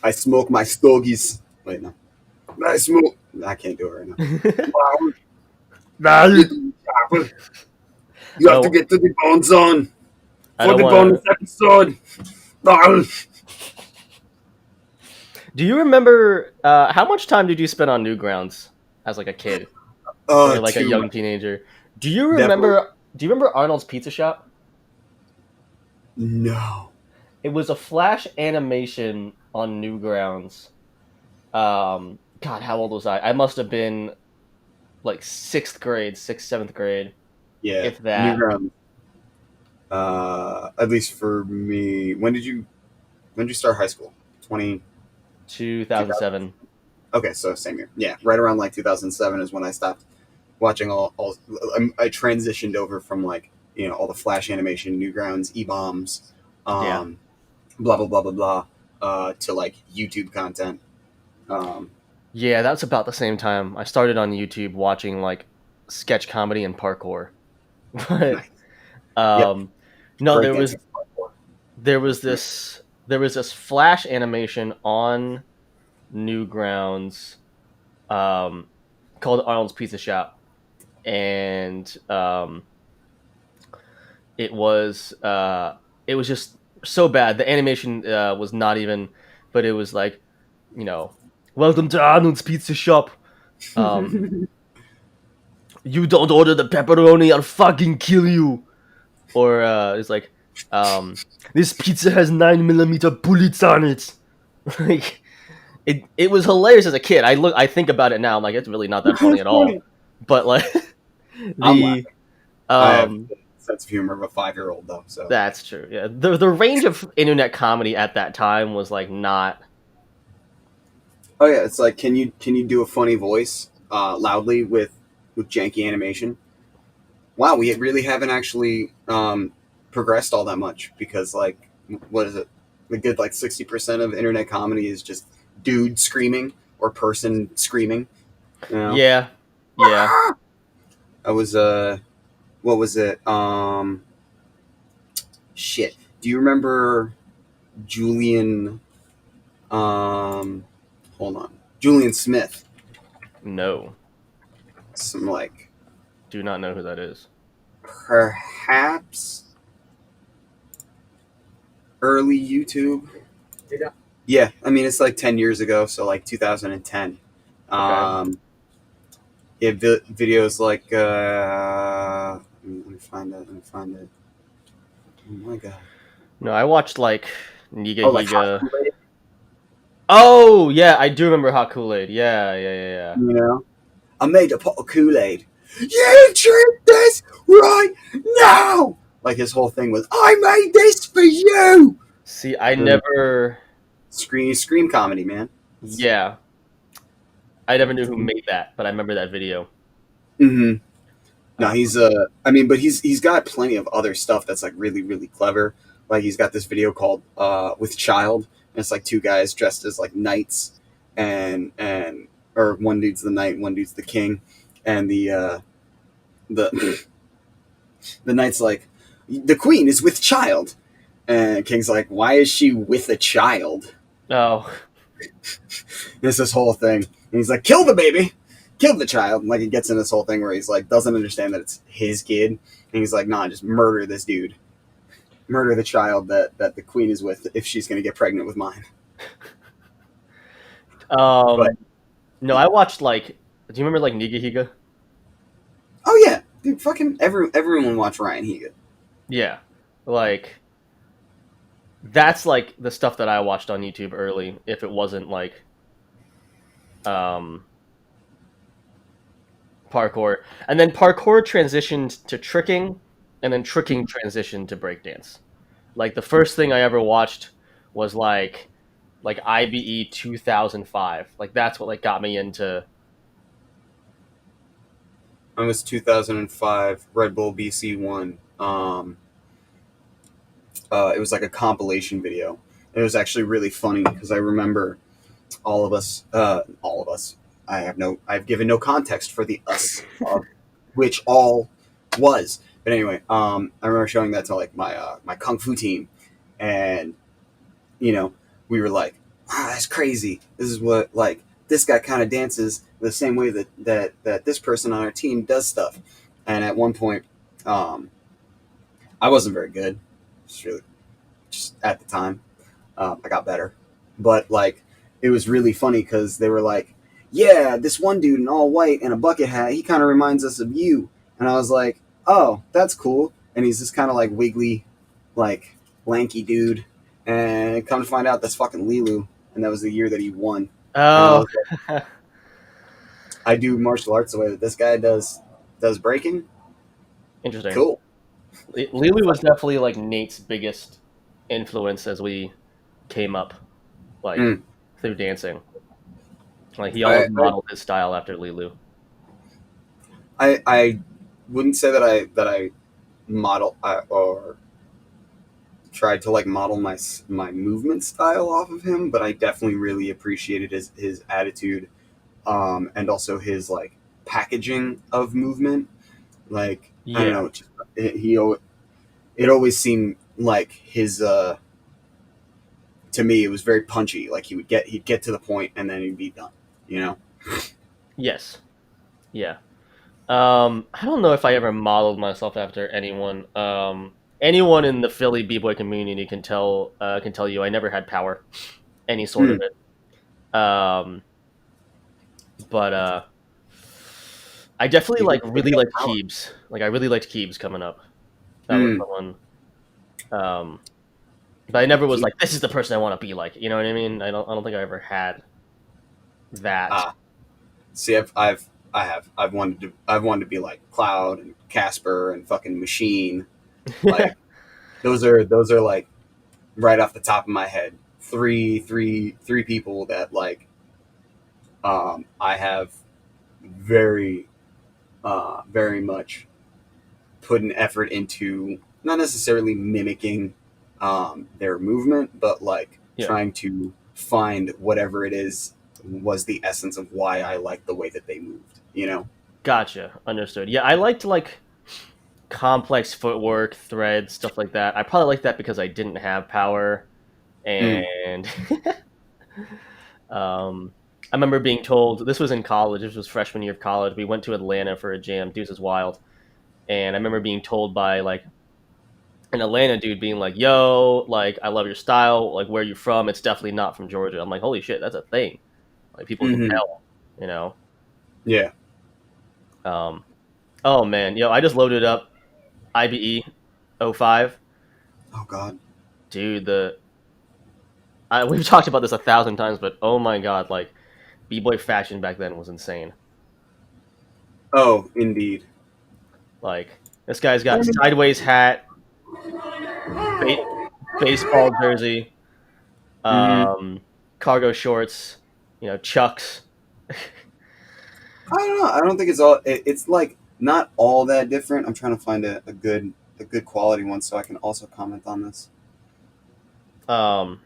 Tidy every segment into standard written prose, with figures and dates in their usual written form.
I smoke my stogies. Wait, no. I smoke. I can't do it right now. Wow. You I have to don't. get to the bone zone I for don't the want bonus to. episode. Wow. Do you remember how much time did you spend on Newgrounds as like a kid or like a Too young much. teenager? Do you Definitely. remember? Do you remember Arnold's Pizza Shop? No. It was a flash animation on Newgrounds. God, how old was I? I must have been like sixth grade, sixth, seventh grade, Yeah. if that. Newgrounds. At least for me. When did you start high school? 20, 2000. 2007. Okay, so same year. Yeah, right around like 2007 is when I stopped watching all I transitioned over from like all the flash animation, Newgrounds, e-bombs, Yeah. um, blah blah blah blah blah, to like YouTube content. Um, Yeah, that's about the same time. I started on YouTube watching like sketch comedy and parkour. But nice. Yep. um no, there was Breakdancing. Parkour. there That's was pretty. this there was this flash animation on Newgrounds um called Arnold's Pizza Shop, and it was it was just so bad. The animation was not even, but it was like, you know, welcome to Arnold's Pizza Shop. Um, you don't order the pepperoni, I'll fucking kill you. Or it's like, this pizza has 9 millimeter bullets on it. Like it was hilarious as a kid. I think about it now. I'm like, it's really not that funny That's at all. funny. But like I'm the laughing. I have um the sense of humor of a 5-year-old though. So that's true. Yeah. The range of internet comedy at that time was like not. oh yeah, it's like can you do a funny voice loudly with janky animation? Wow, we really haven't actually progressed all that much because like what is it? The good like 60% of internet comedy is just dude screaming or person screaming. You know, Yeah. Yeah. I was what was it? Shit. Do you remember Julian? Um, hold on, Julian Smith. No. Some like Do not know who that is. perhaps early YouTube. Yeah, I mean it's like 10 years ago, so like 2010. Okay. Um, yeah, videos like let me find it. Let me find it. Oh my god. No, I watched like Niga Oh, like hot Higa. Kool-Aid, Oh yeah, I do remember Hot Kool-Aid. Yeah, yeah, yeah, yeah. you know. I made a pot of Kool-Aid. You drink this right now. Like his whole thing was, I made this for you. See, I Uh, never. scream comedy, man. It's, Yeah, I never knew who made that, but I remember that video. mm-hmm. No, Uh, he's I mean, but he's got plenty of other stuff that's like really really clever. Like he's got this video called "With Child," and it's like two guys dressed as like knights, and or one dude's the knight, one dude's the king, and the the knight's like, the queen is with child, and king's like, why is she with a child? oh, There's this whole thing, and he's like, kill the baby, kill the child. And like he gets in this whole thing where he's like, doesn't understand that it's his kid, and he's like, nah, just murder this dude, murder the child that the queen is with if she's gonna get pregnant with mine. But um, no, I watched like. Do you remember like Niga Higa? oh yeah, dude, fucking everyone watch Ryan Higa. Yeah, like that's like the stuff that I watched on YouTube early. If it wasn't like um parkour, and then parkour transitioned to tricking, and then tricking transitioned to breakdance. Like the first thing I ever watched was like IBE 2005. Like that's what like got me into. It was 2005 Red Bull BC one. It was like a compilation video. It was actually really funny because I remember all of us. I've given no context for the us, which all was. But anyway, I remember showing that to like my kung fu team, and you know, we were like, guy's crazy. This is what like this guy kind of dances the same way that this person on our team does stuff. And at one point, um, I wasn't very good, just really just at the time. I got better, but like it was really funny because they were like, "Yeah, this one dude in all white and a bucket hat, he kind of reminds us of you." And I was like, "Oh, that's cool." And he's just kind of like wiggly, like lanky dude. And come to find out, that's fucking Lilu, and that was the year that he won. And I Oh, was like, I do martial arts the way that this guy does breaking. interesting. Cool. Lily was definitely like Nate's biggest influence as we came up, like Mm. through dancing. Like he I, almost modeled his style after Lilu. I wouldn't say that I model or tried to like model my movement style off of him, but I definitely really appreciated his attitude, and also his like packaging of movement. Like I don't Yeah, know, he it always seemed like his to me it was very punchy. Like he'd get to the point and then he'd be done. You know. yes, yeah. I don't know if I ever modeled myself after anyone. Anyone in the Philly b-boy community can tell you I never had power, any sort of Mm. it. But I definitely You like can pick really up liked power. Keebs. Like I really liked Keebs coming up. That was Mm. someone. Um, but I never was Keep like, this is the person I want to be like. You know what I mean? I don't think I ever had that. ah see I've wanted to be like Cloud and Casper and fucking Machine. Like those are like right off the top of my head. Three people that like I have very very much put an effort into not necessarily mimicking their movement, but like Yeah, trying to find whatever it is was the essence of why I like the way that they moved. You know. gotcha. Understood. Yeah, I liked like complex footwork, threads, stuff like that. I probably liked that because I didn't have power, Mm. and I remember being told this was in college. This was freshman year of college. We went to Atlanta for a jam. Deuce is Wild, and I remember being told by like an Atlanta dude being like, "Yo, like I love your style. Like where are you from? It's definitely not from Georgia." I'm like, "Holy shit, that's a thing. Like people can Hmm. tell, you know." Yeah. Um, oh man, yo, I just loaded up IBE '05, Oh God. dude. We've talked about this 1,000 times, but oh my god, like b-boy fashion back then was insane. Oh, indeed. Like this guy's got sideways hat, ba- baseball jersey, Hmm. um, cargo shorts, Chucks. I don't know. I don't think it's all. It's like not all that different. I'm trying to find a good quality one so I can also comment on this. um,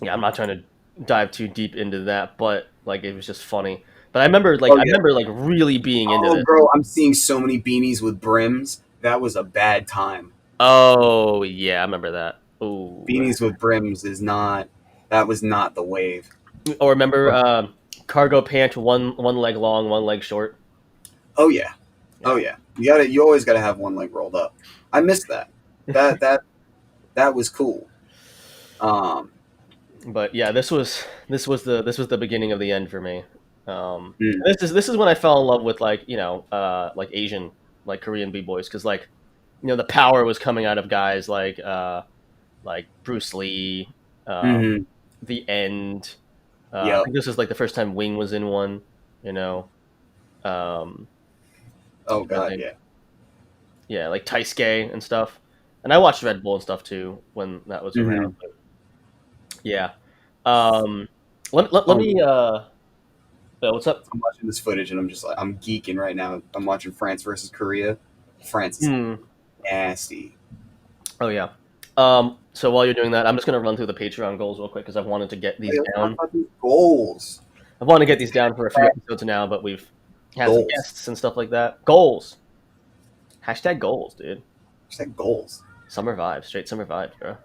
yeah, I'm not trying to dive too deep into that, but like it was just funny. But Oh I yeah. remember like really being into Oh, this. bro, I'm seeing so many beanies with brims. That was a bad time. Oh yeah, I remember that. Ooh. Beanies with brims is not. That was not the wave. Or remember But cargo pant, one leg long, one leg short. oh yeah, oh Yeah. yeah. You gotta. You always gotta have one leg rolled up. I missed that. That that that was cool. Um. But yeah, this was the beginning of the end for me. Mm. This is when I fell in love with like like Asian like Korean b boys because like the power was coming out of guys like Bruce Lee, Hmm. The End. I Yep. think this was like the first time Wing was in one. You know, um, Oh I God. think Yeah. yeah, like Taisuke and stuff. And I watched Red Bull and stuff too when that was around. Hmm. But yeah. Um, let Oh, me what's up? I'm watching this footage and I'm just like I'm geeking right now. I'm watching France versus Korea. France is Hmm. nasty. Oh yeah. So while you're doing that, I'm just gonna run through the Patreon goals real quick because I've wanted to get these Hey, let's talk down. about these goals. I've wanted to get these down for a few episodes now, but we've had some Goals. guests and stuff like that. Goals. Hashtag goals, dude. Just like goals. Summer vibes, straight summer vibes, bro.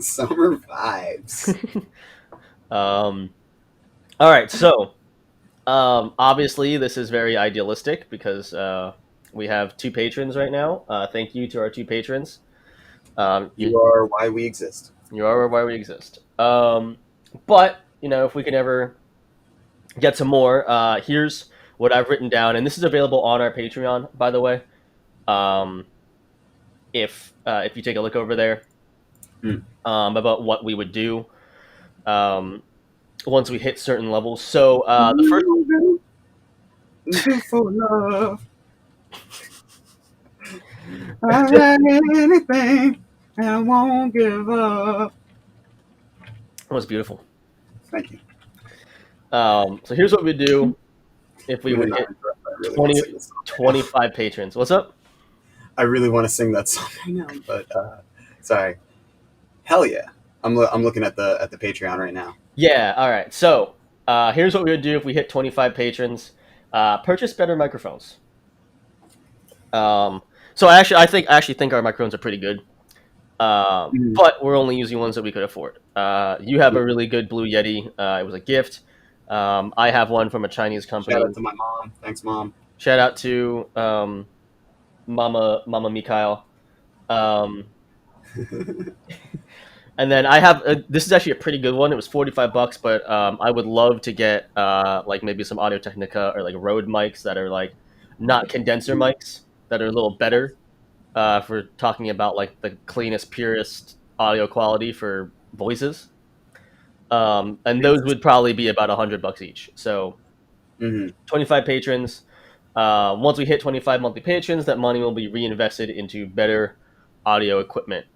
Summer vibes. All right, so obviously this is very idealistic because we have two patrons right now. Thank you to our two patrons. You are why we exist. You are why we exist. But if we can ever get some more, here's what I've written down, and this is available on our Patreon, by the way. Um, if you take a look over there, about what we would do once we hit certain levels. So the first Do for love. I'll write anything and I won't give up. was beautiful. Thank you. So here's what we do if we would hit really 20, 25 patrons. What's up? I really want to sing that song right now, but sorry. Hell yeah! I'm looking at the Patreon right now. Yeah. All right. So here's what we would do if we hit 25 patrons. Purchase better microphones. So I actually think our microphones are pretty good. But we're only using ones that we could afford. You have a really good Blue Yeti. It was a gift. I have one from a Chinese company. Shout out to my mom. Thanks, Mom. Shout out to Mama Mikhail. And then I have this is actually a pretty good one. It was $45, but I would love to get like maybe some Audio Technica or like Rode mics that are like not condenser mics that are a little better for talking about like the cleanest, purest audio quality for voices. And those would probably be about $100 each. So 25 patrons. Once we hit 25 monthly patrons, that money will be reinvested into better audio equipment.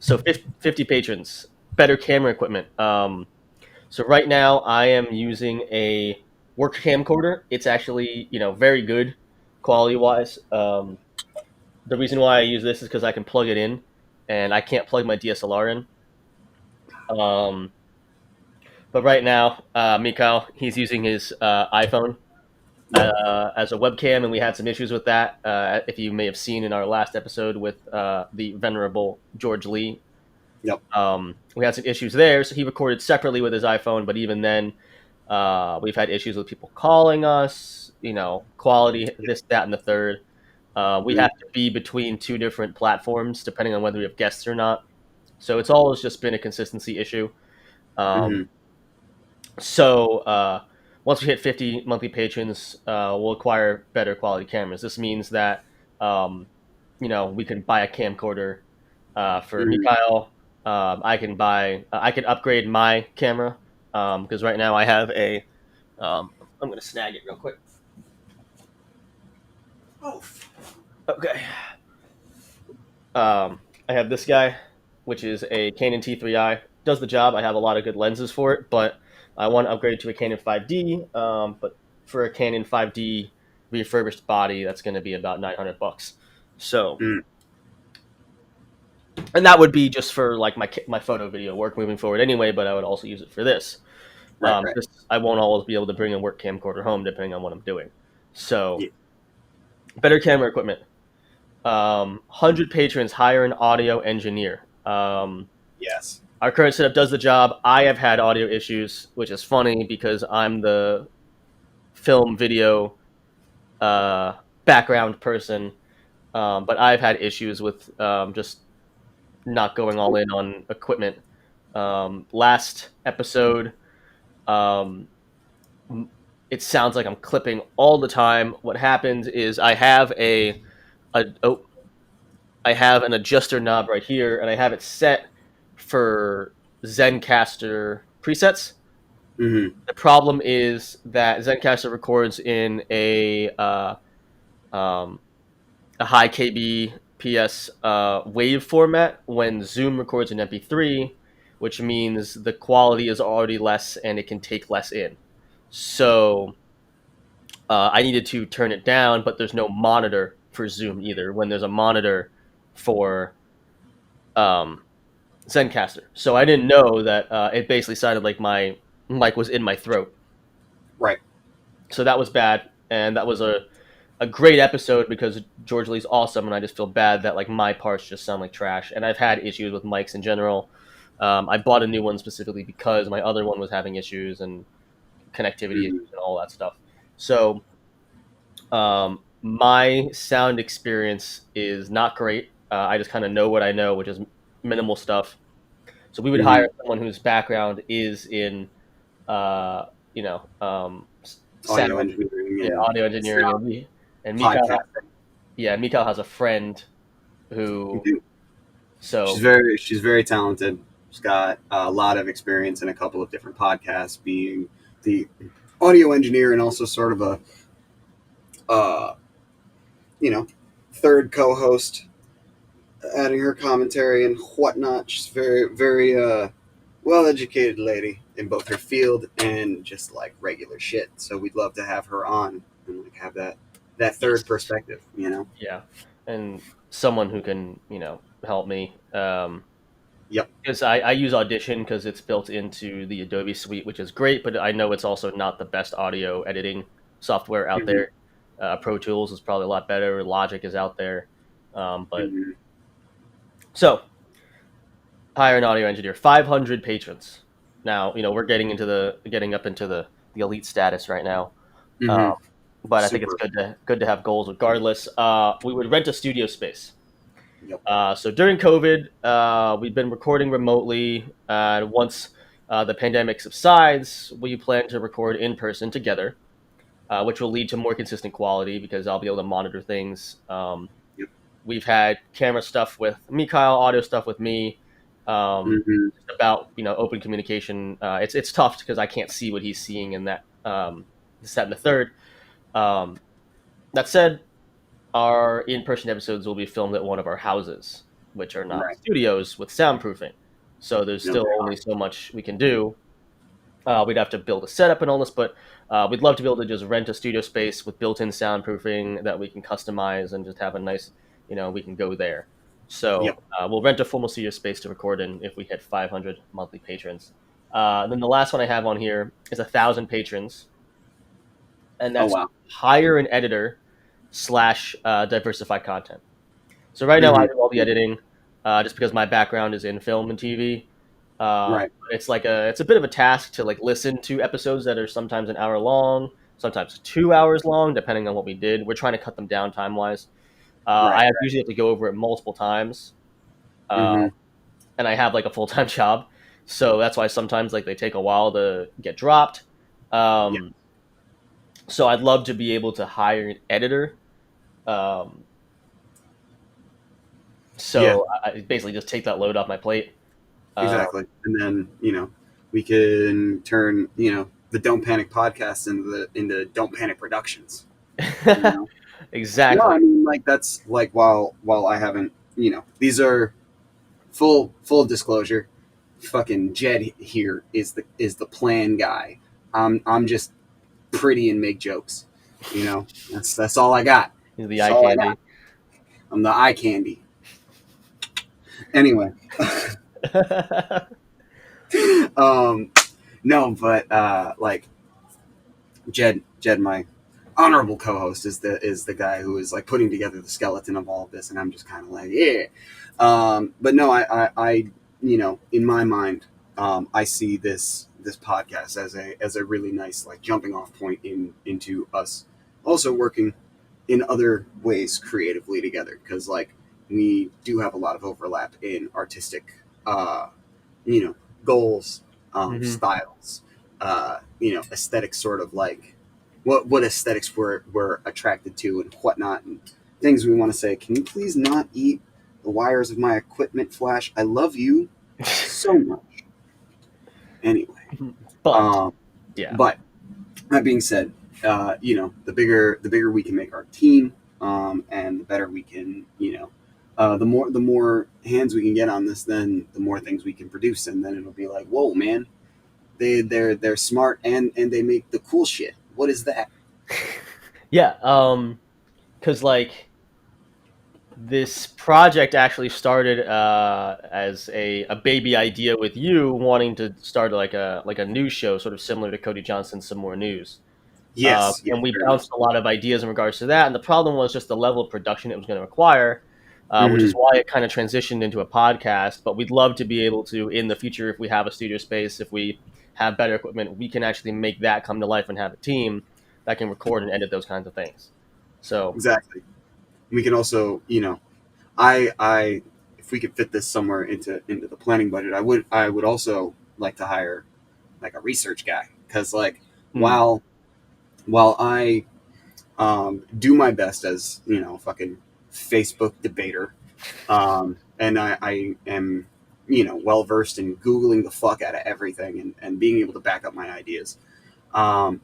So 50 patrons, better camera equipment. So right now I am using a work camcorder. It's actually, very good quality wise. The reason why I use this is because I can plug it in and I can't plug my DSLR in. But right now, Mikhail, he's using his iPhone as a webcam, and we had some issues with that. If you may have seen in our last episode with the venerable George Lee. Yep. We had some issues there, so he recorded separately with his iPhone, but even then, we've had issues with people calling us, quality, this, that, and the third. We have to be between two different platforms, depending on whether we have guests or not. So it's always just been a consistency issue. So once we hit 50 monthly patrons, we'll acquire better quality cameras. This means that, we can buy a camcorder for Mikhail. I can upgrade my camera because right now I have a. I'm going to snag it real quick. Oh. Okay. I have this guy, which is a Canon T3i. Does the job. I have a lot of good lenses for it, but I want to upgrade to a Canon 5D. But for a Canon 5D refurbished body, that's going to be about $900. So, and that would be just for like my photo video work moving forward anyway. But I would also use it for this. Right. I won't always be able to bring a work camcorder home depending on what I'm doing. So, better camera equipment. 100 patrons, hire an audio engineer. Yes. Our current setup does the job. I have had audio issues, which is funny because I'm the film video background person, but I've had issues with just not going all in on equipment. Last episode, it sounds like I'm clipping all the time. What happens is I have I have an adjuster knob right here, and I have it set for Zencastr presets. The problem is that Zencastr records in a high kbps wave format when Zoom records in MP3, which means the quality is already less and it can take less in. So I needed to turn it down, but there's no monitor for Zoom either when there's a monitor for Zencastr. So I didn't know that it basically sounded like my mic was in my throat. Right. So that was bad, and that was a a great episode because George Lee's awesome, and I just feel bad that like my parts just sound like trash. And I've had issues with mics in general. I bought a new one specifically because my other one was having issues and connectivity Mhm. issues and all that stuff. So my sound experience is not great. I just kind of know what I know, which is minimal stuff. So we would hire Mhm. someone whose background is in, uh, Audio sound, engineering yeah, and audio engineering, sound and podcasting. Mikhail has a friend You who, do. so She's very talented. She's got a lot of experience in a couple of different podcasts, being the audio engineer and also sort of a uh, you know third co-host, adding her commentary and whatnot. She's very well educated lady in both her field and just like regular shit. So we'd love to have her on and like have that third yes, perspective. yeah, and someone who can help me. Yep. Because I use Audition because it's built into the Adobe suite, which is great, but I know it's also not the best audio editing software out Hmm. there. Pro Tools is probably a lot better. Logic is out there, but Hmm. so hire an audio engineer. 500 patrons. Now we're getting up into the elite status right now, Hmm. um, but I think it's Super. good to have goals regardless. We would rent a studio space. Yep. So during COVID, we've been recording remotely. Once the pandemic subsides, we plan to record in person together, which will lead to more consistent quality because I'll be able to monitor things. Yep. We've had camera stuff with Mikhail, audio stuff with me, Hmm. just about open communication. It's tough because I can't see what he's seeing in that this, that, and the third. Um, that said, our in-person episodes will be filmed at one of our houses, which are not Right. studios with soundproofing. So there's No, still they only are. so much we can do. We'd have to build a setup and all this, but we'd love to be able to just rent a studio space with built-in soundproofing that we can customize and just have a nice, we can go there. Yep. So we'll rent a formal studio space to record in if we hit 500 monthly patrons. Then the last one I have on here is 1,000 patrons, and Oh that's wow. hire an editor slash diversify content. So right now I Hmm. do all the editing, just because my background is in film and TV. Right. It's a bit of a task to like listen to episodes that are sometimes an hour long, sometimes 2 hours long, depending on what we did. We're trying to cut them down time wise. Right. Usually have to go over it multiple times, uh, Hmm. and I have like a full time job, so that's why sometimes like they take a while to get dropped. Yeah. Um, so I'd love to be able to hire an editor. Um, Yeah. so I basically just take that load off my plate. Uh, Exactly. And then we can turn the Don't Panic podcast into Don't Panic Productions. You know. No, exactly. I mean like that's like while I haven't these are full disclosure. Fucking Jed here is the plan guy. I'm just pretty and make jokes. That's all I got. The That's eye all I got. candy. I'm the eye candy. Anyway, um, no, but like Jed, my honorable co-host, is the guy who is like putting together the skeleton of all of this, and I'm just kind of like, yeah. But no, I in my mind, I see this podcast as a really nice like jumping off point into us also working in other ways creatively together because like we do have a lot of overlap in artistic uh, you know goals, Hmm. styles, aesthetics, sort of like what aesthetics we're attracted to and whatnot, and things we want to say. Can you please not eat the wires of my equipment, Flash? I love you so much. Anyway, But um, yeah, but that being said, the bigger we can make our team, and the better we can, the more hands we can get on this, then the more things we can produce, and then it'll be like, whoa, man, they're smart and they make the cool shit. What is that? yeah. Because like this project actually started as a baby idea with you wanting to start like a news show, sort of similar to Cody Johnson's Some More News. Yes, yes, and we very much. bounced a lot of ideas in regards to that. And the problem was just the level of production it was going to require, which is Hmm. why it kind of transitioned into a podcast. But we'd love to be able to, in the future, if we have a studio space, if we have better equipment, we can actually make that come to life and have a team that can record and edit those kinds of things. So, Exactly. We can also, I, if we could fit this somewhere into the planning budget, I would also like to hire like a research guy because like mm, while while I do my best as fucking Facebook debater, and I am well versed in googling the fuck out of everything and being able to back up my ideas. Um,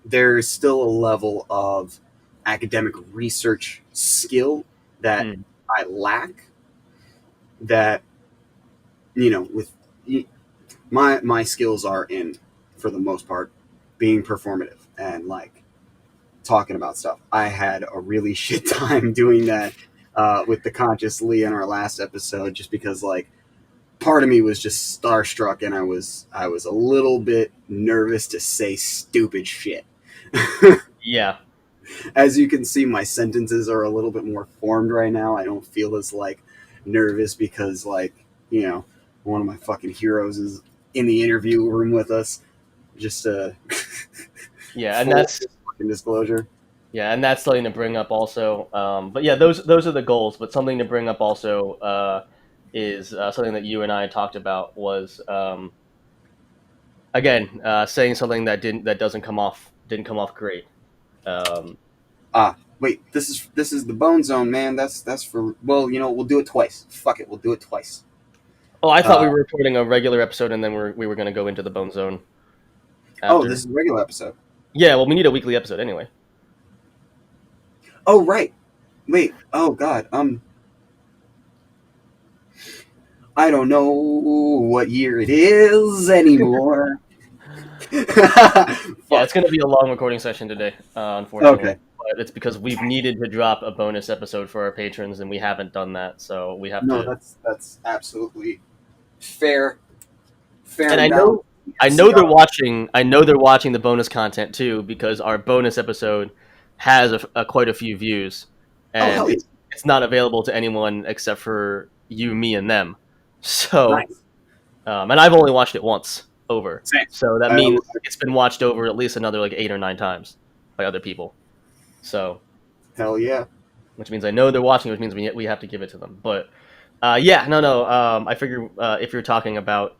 there's still a level of academic research skill that mm, I lack. That with my skills are in, for the most part, being performative and like talking about stuff. I had a really shit time doing that with the conscious Lee in our last episode, just because like part of me was just starstruck and I was a little bit nervous to say stupid shit. yeah, As you can see, my sentences are a little bit more formed right now. I don't feel as like nervous because like one of my fucking heroes is in the interview room with us. Just yeah, and full that's fucking disclosure. yeah, and that's something to bring up also. But yeah, those are the goals. But something to bring up also is something that you and I talked about was again saying something that didn't come off great. Um, Wait, this is the bone zone, man. That's for, well, we'll do it twice. Fuck it, we'll do it twice. oh, I thought Uh we were recording a regular episode and then we were going to go into the Bone Zone oh, this after. is a regular episode. Yeah, well, we need a weekly episode anyway. Oh right. Wait. Oh god. I don't know what year it is anymore. Yeah, Fuck. it's going to be a long recording session today, unfortunately. Okay. But it's because we've needed to drop a bonus episode for our patrons, and we haven't done that. So we have No, to. that's absolutely fair, fair And and balanced. I See, know they're watching. I know they're watching the bonus content too because our bonus episode has quite a few views, oh and hell yeah, it's not available to anyone except for you, me, and them. So, nice. and I've only watched it once over, Same. so that Uh, means it's been watched over at least another like 8 or 9 times by other people. So, hell yeah. which means I know they're watching, which means we have to give it to them. But yeah, no. I figure if you're talking about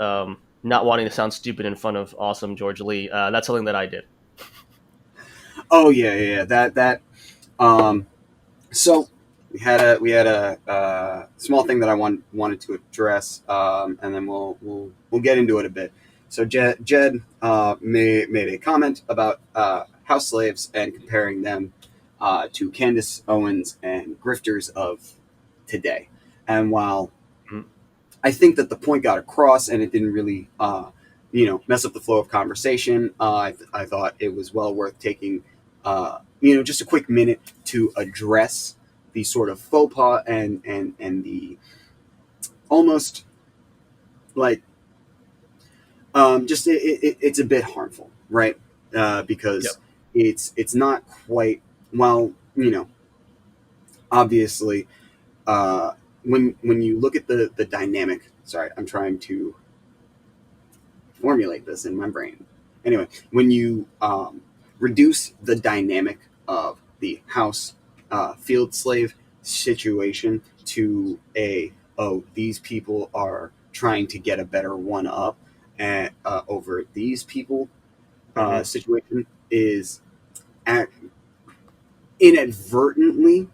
not wanting to sound stupid in front of awesome George Lee, that's something that I did. Oh yeah, yeah, yeah. That. Um. So we had a small thing that I wanted to address, and then we'll get into it a bit. So Jed made a comment about house slaves and comparing them to Candace Owens and grifters of today. And while Mhm. I think that the point got across and it didn't really mess up the flow of conversation, I thought it was well worth taking just a quick minute to address the sort of faux pas and the almost like just it's a bit harmful, right? Yep. Because it's not quite, well, obviously, uh, when you look at the dynamic. Sorry, I'm trying to formulate this in my brain. Anyway, when you reduce the dynamic of the house field slave situation to these people are trying to get a better one up and over these people Hmm. situation is at, inadvertently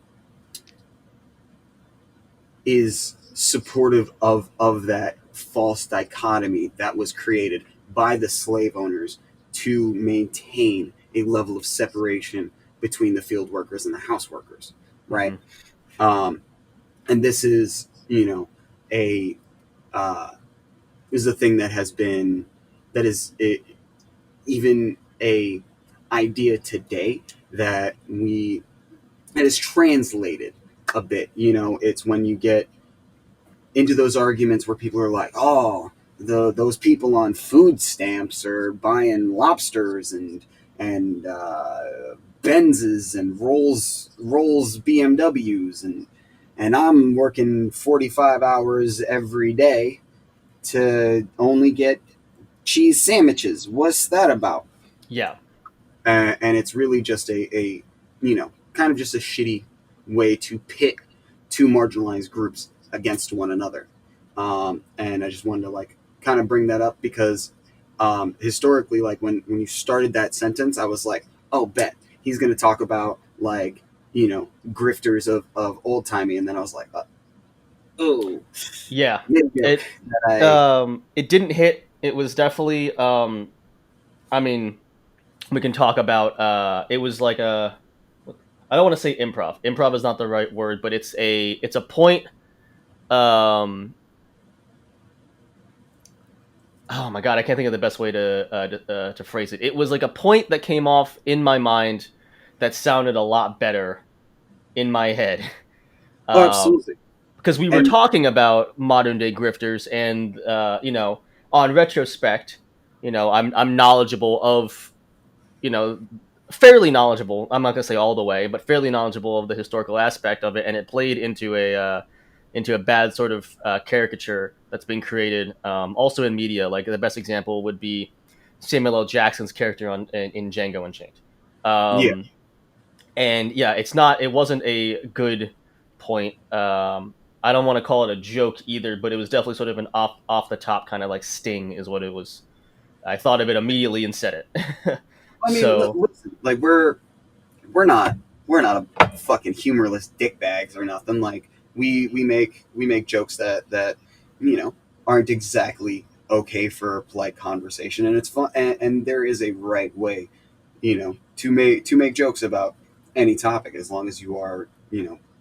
is supportive of that false dichotomy that was created by the slave owners to maintain a level of separation between the field workers and the house workers, right? Hmm. Um, and this is, a uh, is a thing that has been that is it, even a idea today that we that is translated a bit. It's when you get into those arguments where people are like, "Oh, those people on food stamps are buying lobsters and Benzes and Rolls BMWs, and I'm working 45 hours every day to only get cheese sandwiches. What's that about? Yeah. And it's really just a kind of just a shitty way to pit two marginalized groups against one another. And I just wanted to like kind of bring that up because historically, like when you started that sentence, I was like, oh, bet he's going to talk about like grifters of old timey, and then I was like, oh, Yeah. maybe It that I it didn't hit. It was definitely I mean, we can talk about it was like a I don't want to say improv. Improv is not the right word, but it's a point um oh my god, I can't think of the best way to phrase it. It was like a point that came off in my mind that sounded a lot better in my head. oh Um absolutely because we were and talking about modern day grifters and on retrospect, I'm knowledgeable of, you know, fairly knowledgeable. I'm not gonna say all the way, but fairly knowledgeable of the historical aspect of it, and it played into a bad sort of caricature that's been created, also in media. Like the best example would be Samuel L. Jackson's character in Django Unchained. yeah. Um, and yeah, it wasn't a good point. I don't want to call it a joke either, but it was definitely sort of an off the top kind of like sting, is what it was. I thought of it immediately and said it. I mean, So listen, like we're not a fucking humorless dickbags or nothing. Like we make jokes that aren't exactly okay for polite conversation, and it's fun. And there is a right way, to make jokes about any topic as long as you are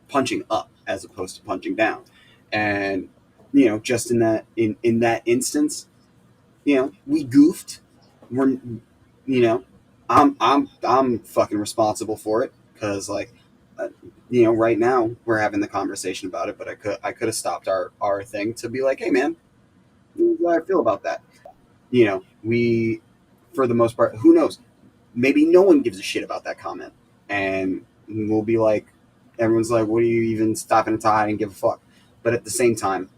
punching up as opposed to punching down. And just in that instance, we goofed. We're, I'm fucking responsible for it because like, right now we're having the conversation about it, but I could have stopped our thing to be like, hey man, this is how I feel about that. We, for the most part, who knows? Maybe no one gives a shit about that comment, and we'll be like, everyone's like, what are you even stopping to tie and give a fuck? But at the same time,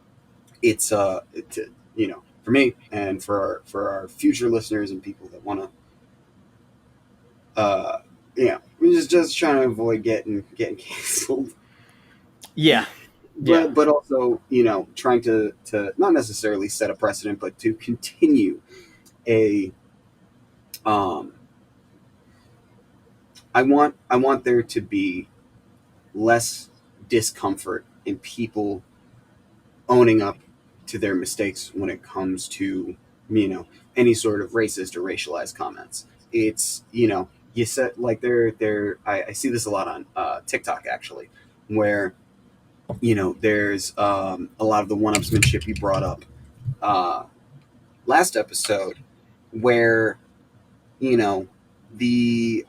it's for me and for our future listeners and people that want to we're just trying to avoid getting canceled, yeah, yeah, but also trying to not necessarily set a precedent, but to continue a um I want there to be less discomfort in people owning up to their mistakes when it comes to any sort of racist or racialized comments. It's you said like I see this a lot on TikTok actually, where there's a lot of the one-upsmanship you brought up uh, last episode, where you know the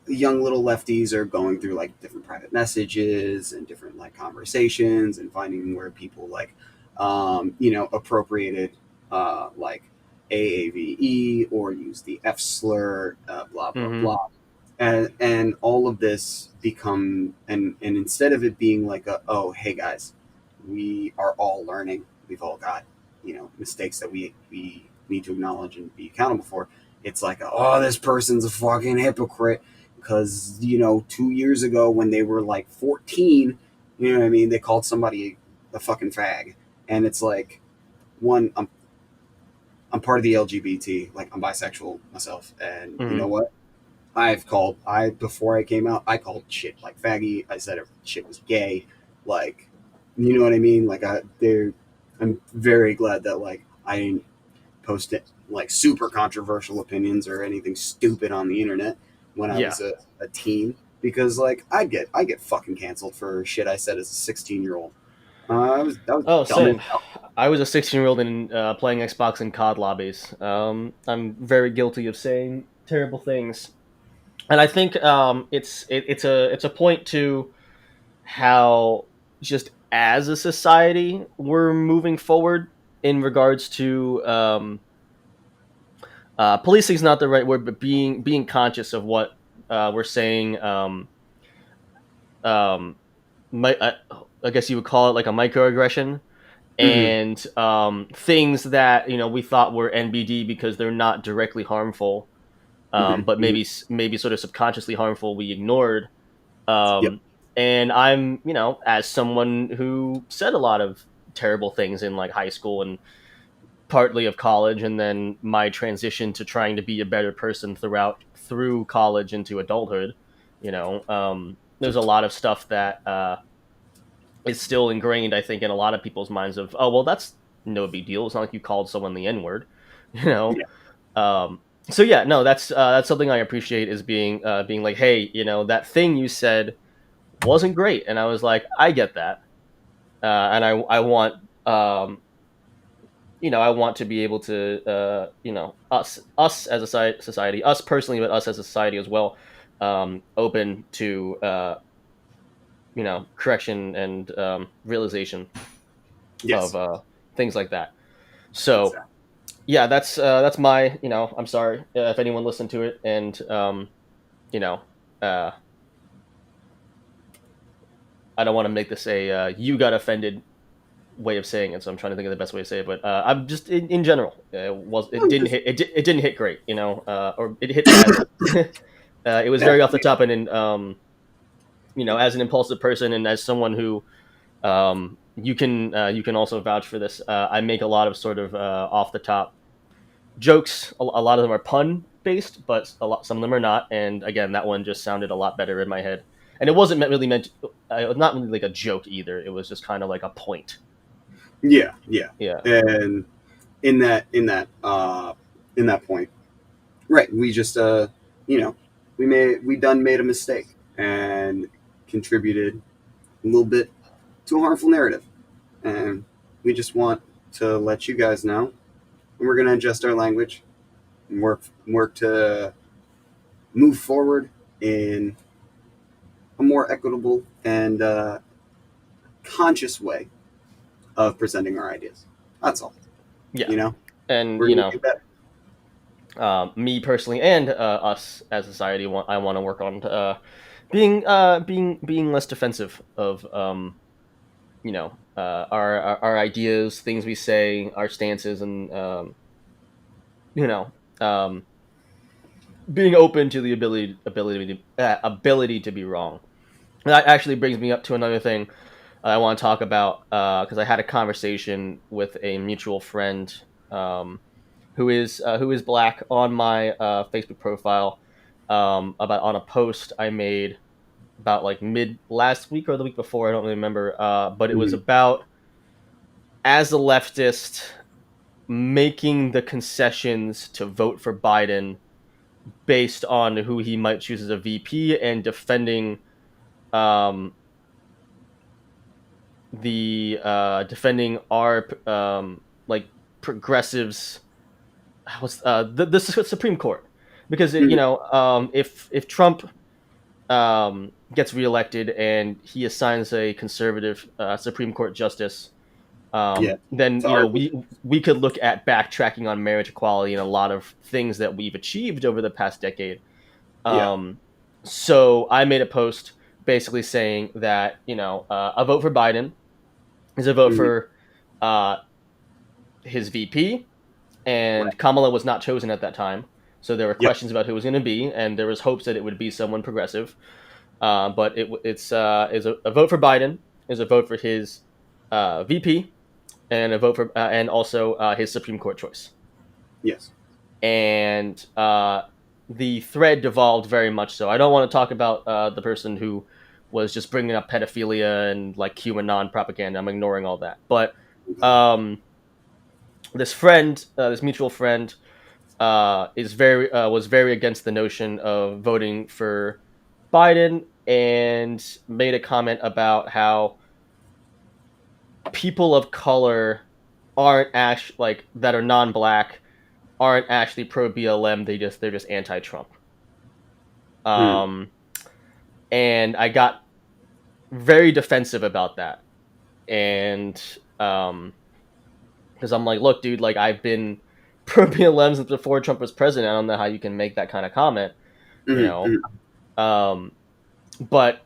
young little lefties are going through like different private messages and different like conversations and finding where people like appropriated like AAVE or use the F slur, blah blah hmm blah, and all of this become and instead of it being like oh hey guys, we are all learning, we've all got mistakes that we need to acknowledge and be accountable for. It's like, oh, this person's a fucking hypocrite because 2 years ago when they were like 14, you know what I mean, they called somebody a fucking fag. And it's like, one, I'm part of the LGBT, like I'm bisexual myself, and you know hmm what, I before I came out, I called shit like faggy. I said shit was gay, like, you know what I mean, like I'm very glad that like I didn't post it like super controversial opinions or anything stupid on the internet when I yeah. was a teen, because like I get fucking canceled for shit I said as a 16-year-old. That was Oh, dumb as same. hell. I was a 16-year-old in playing Xbox in COD lobbies. I'm very guilty of saying terrible things, and I think it's a point to how just as a society we're moving forward in regards to policing is not the right word, but being conscious of what we're saying. Um, my, I guess you would call it like a microaggression, Hmm. and things that we thought were NBD because they're not directly harmful, Hmm. but Hmm. maybe sort of subconsciously harmful. We ignored. Yep. And I'm as someone who said a lot of terrible things in like high school and partly of college, and then my transition to trying to be a better person through college into adulthood. There's a lot of stuff that is still ingrained, I think, in a lot of people's minds of, oh well, that's no big deal. It's not like you called someone the N word, you know. Yeah. So yeah, no, that's something I appreciate is being like, hey, that thing you said wasn't great, and I was like, I get that, and I want I want to be able to, us as a society, us personally, but us as a society as well, open to correction and realization of Yes. things like that. So Exactly. yeah, that's my I'm sorry if anyone listened to it, and you know uh, I don't want to make this a you got offended way of saying it, so I'm trying to think of the best way to say it. But I'm just in general, it I'm didn't just. hit it didn't hit great, or it hit badly. It was Yeah. very off the top, and as an impulsive person and as someone who you can also vouch for this. I make a lot of sort of off the top jokes. A lot of them are pun based, but some of them are not. And again, that one just sounded a lot better in my head. And it wasn't really meant. Not really like a joke either. It was just kind of like a point. Yeah. Yeah. Yeah. And in that point, right? We just you know, we done made a mistake and contributed a little bit to a harmful narrative, and we just want to let you guys know. And we're gonna adjust our language and work to move forward in a more equitable and conscious way of presenting our ideas. That's all. Yeah. You know, And we're gonna do better. me personally and us as a society, I want to work on being less defensive of our ideas, things we say, our stances, and you know um, being open to the ability to be wrong. And that actually brings me up to another thing I want to talk about, because I had a conversation with a mutual friend, um, who is black, on my Facebook profile, about on a post I made about like mid last week or the week before, I don't really remember, but it was Mm-hmm. about, as a leftist, making the concessions to vote for Biden based on who he might choose as a VP, and defending um, defending our like progressives, what's the Supreme Court, because Mm-hmm. if Trump gets reelected and he assigns a conservative Supreme Court justice, Yeah, then to argue. we could look at backtracking on marriage equality and a lot of things that we've achieved over the past decade. Yeah. Um, so I made a post basically saying that a vote for Biden is a vote Mm-hmm. for uh, his VP, Right. and Kamala was not chosen at that time. So there were Yep. questions about who it was going to be, and there was hopes that it would be someone progressive. But it's is a vote for Biden is a vote for his VP, and a vote for and also his Supreme Court choice. Yes. And the thread devolved very much so. I don't want to talk about the person who was just bringing up pedophilia and like QAnon propaganda. I'm ignoring all that. But um, this mutual friend, is very was very against the notion of voting for Biden, and made a comment about how people of color aren't actually, like, that are non-black, aren't actually pro BLM. They're just anti-Trump. Mm. Um, and I got very defensive about that, and because I'm like, look, dude, like, I've been for BLMs before Trump was president. I don't know how you can make that kind of comment, you Mhm, know. mhm, Um, but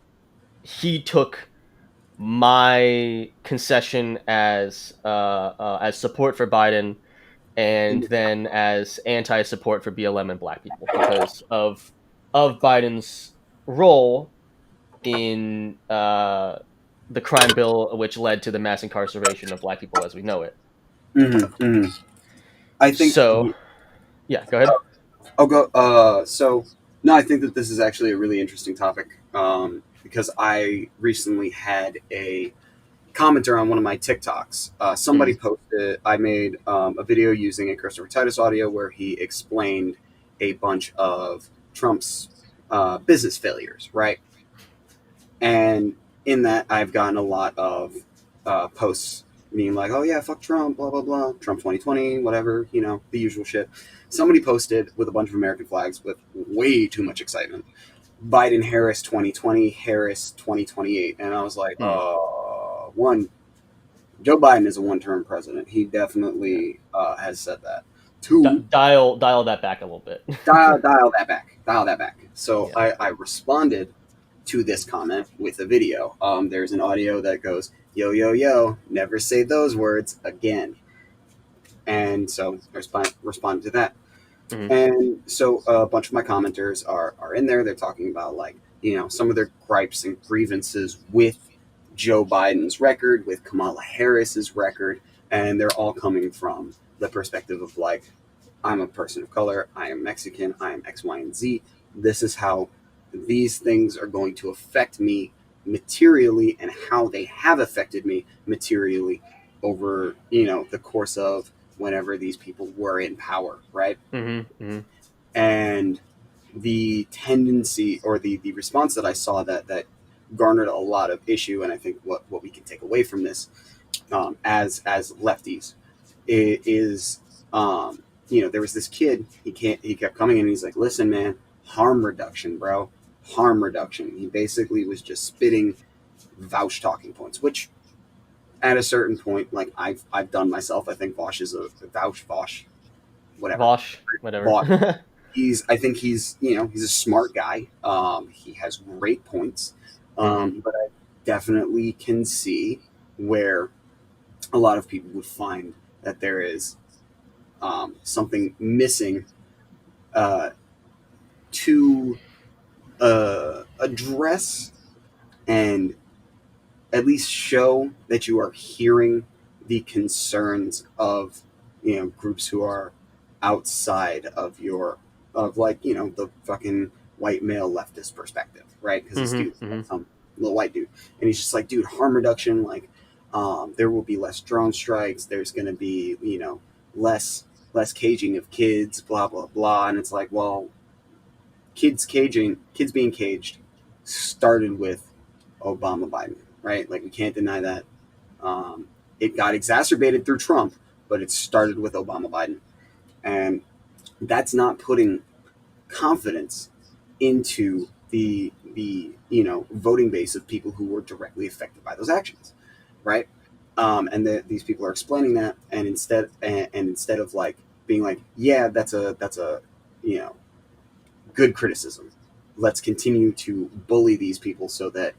he took my concession as support for Biden, and mhm, then as anti-support for BLM and Black people because of Biden's role in the crime bill, which led to the mass incarceration of Black people as we know it. mhm, mhm. I think. So, yeah, go ahead. I'll go. So no, I think that this is actually a really interesting topic. Because I recently had a commenter on one of my TikToks. Somebody Mm, posted. I made a video using a Christopher Titus audio where he explained a bunch of Trump's business failures, right? And in that, I've gotten a lot of posts being like, "Oh yeah, fuck Trump, blah blah blah, Trump 2020, whatever, the usual shit." Somebody posted with a bunch of American flags with way too much excitement. Biden Harris 2020, Harris 2028, and I was like, mm. one, Joe Biden is a one-term president. He Yeah. definitely has said that. Two, Dial that back a little bit. dial that back, dial that back. So Yeah. I responded to this comment with a video. There's an audio that goes, "Yo yo yo, never say those words again." And so I responded to that. Mm-hmm. And so a bunch of my commenters are in there. They're talking about, like, some of their gripes and grievances with Joe Biden's record, with Kamala Harris's record, and they're all coming from the perspective of, like, I'm a person of color, I am Mexican, I am X, Y, and Z. This is how these things are going to affect me materially, and how they have affected me materially over, the course of whenever these people were in power, right? Mm-hmm. Mm-hmm. And the tendency, or the response that I saw that garnered a lot of issue, and I think what we can take away from this, as lefties, is, there was this kid. He kept coming in and he's like, "Listen, man, harm reduction, bro, harm reduction." He basically was just spitting vouch talking points, which at a certain point, like, I've done myself. I think Vosh is a vouch, Vosh, whatever, Vosh, whatever. Vosh. I think he's a smart guy. He has great points. Mm-hmm. But I definitely can see where a lot of people would find that there is something missing uh, to address and at least show that you are hearing the concerns of, groups who are outside of like, the fucking white male leftist perspective, right? Because this dude, Mm-hmm. Mm-hmm. some little white dude, and he's just like, "Dude, harm reduction, like, there will be less drone strikes, there's going to be, less caging of kids, blah blah blah." And it's like, well, kids being caged started with Obama Biden, right? Like, we can't deny that. It got exacerbated through Trump, but it started with Obama Biden, and that's not putting confidence into the voting base of people who were directly affected by those actions, right? And these people are explaining that, and instead of, like, being like, "Yeah, that's a you know good criticism. Let's continue to bully these people so that,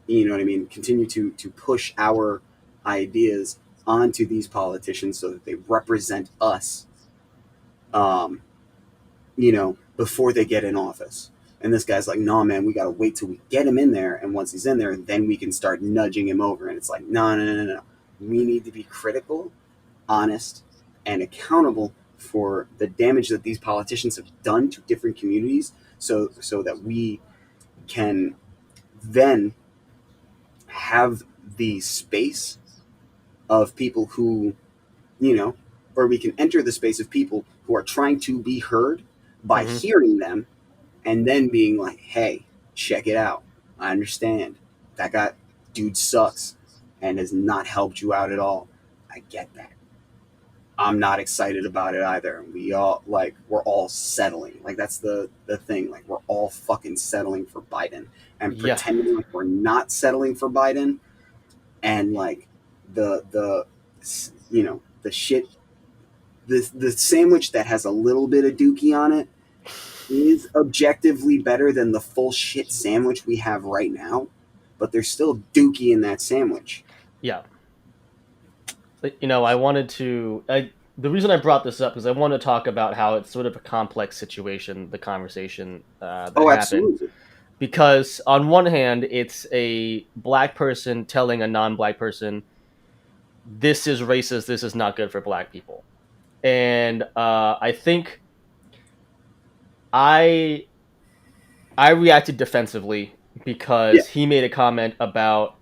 you know what I mean, continue to push our ideas onto these politicians so that they represent us, um, before they get in office." And this guy's like, "No, man, we got to wait till we get him in there. And once he's in there, then we can start nudging him over." And it's like, no, no, no, no, no. We need to be critical, honest, and accountable for the damage that these politicians have done to different communities, so that we can then have the space of people who, or we can enter the space of people who are trying to be heard by Mm-hmm. hearing them, and then being like, "Hey, check it out. I understand that guy, dude, sucks and has not helped you out at all. I get that. I'm not excited about it either." We're all settling. Like, that's the thing. Like, we're all fucking settling for Biden and Yeah. pretending like we're not settling for Biden. And, like, the the shit the sandwich that has a little bit of dookie on it is objectively better than the full shit sandwich we have right now, but there's still dookie in that sandwich. Yeah. I wanted to. The reason I brought this up is I want to talk about how it's sort of a complex situation, the conversation that Oh, happened. absolutely. Because on one hand, it's a black person telling a non-black person, "This is racist. This is not good for black people." And I think I I reacted defensively Yeah. because he made a comment about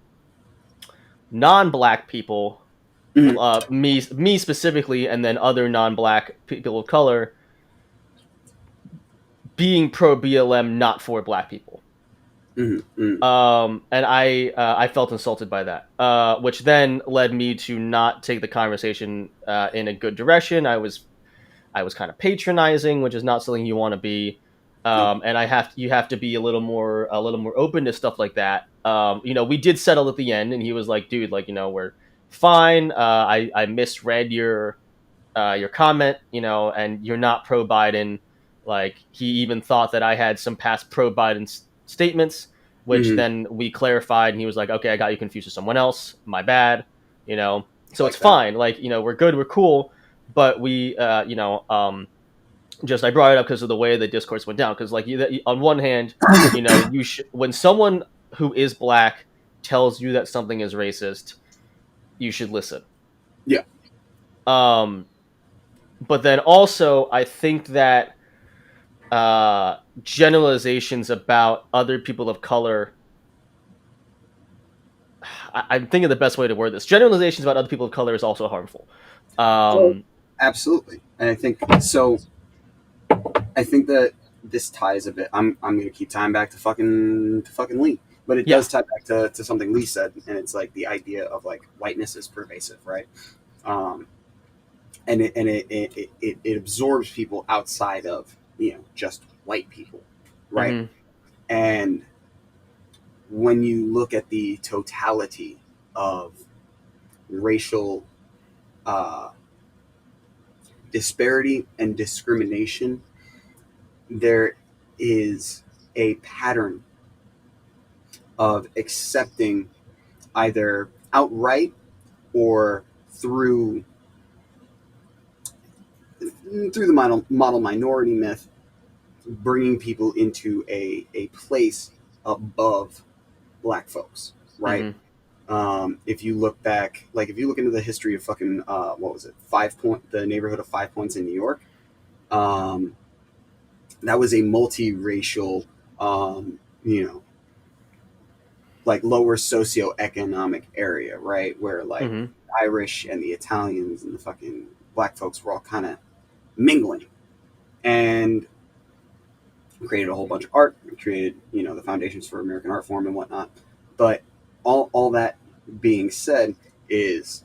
non-black people, Mhm. me specifically, and then other non-black people of color being pro BLM, not for black people. Mhm. Mhm. And I felt insulted by that, which then led me to not take the conversation in a good direction. I was kind of patronizing, which is not something you want to be. Nope. And you have to be a little more open to stuff like that. We did settle at the end, and he was like, "Dude, like, we're fine. I misread your comment, and you're not pro Biden." Like, he even thought that I had some past pro Biden statements, which Mhm. then we clarified, and he was like, "Okay, I got you confused with someone else. My bad." So it's Like that. fine. Like, we're good, we're cool, but we, just I brought it up because of the way the discourse went down. Because, like, on one hand, when someone who is black tells you that something is racist, you should listen. Yeah. Um, but then also, I think that generalizations about other people of color. I'm thinking the best way to word this. Generalizations about other people of color is also harmful. Oh, Um, absolutely. And I think so. I think that this ties a bit. I'm gonna keep tying back to fucking Lee, but it yeah. does tie back to something Lee said, and it's like the idea of like whiteness is pervasive, right? Um, and it absorbs people outside of just white people, right? Hmm. And when you look at the totality of racial uh, disparity and discrimination, there is a pattern of accepting either outright or through the model minority myth, bringing people into a place above black folks, right? Hmm. If you look back, like if you look into the history of fucking what was it, the neighborhood of 5 Points in New York, um, that was a multiracial, you know, like lower socioeconomic area, right? Where like Hmm. Irish and the Italians and the fucking black folks were all kind of mingling and created a whole bunch of art, created, the foundations for American art form and whatnot. But all that being said is,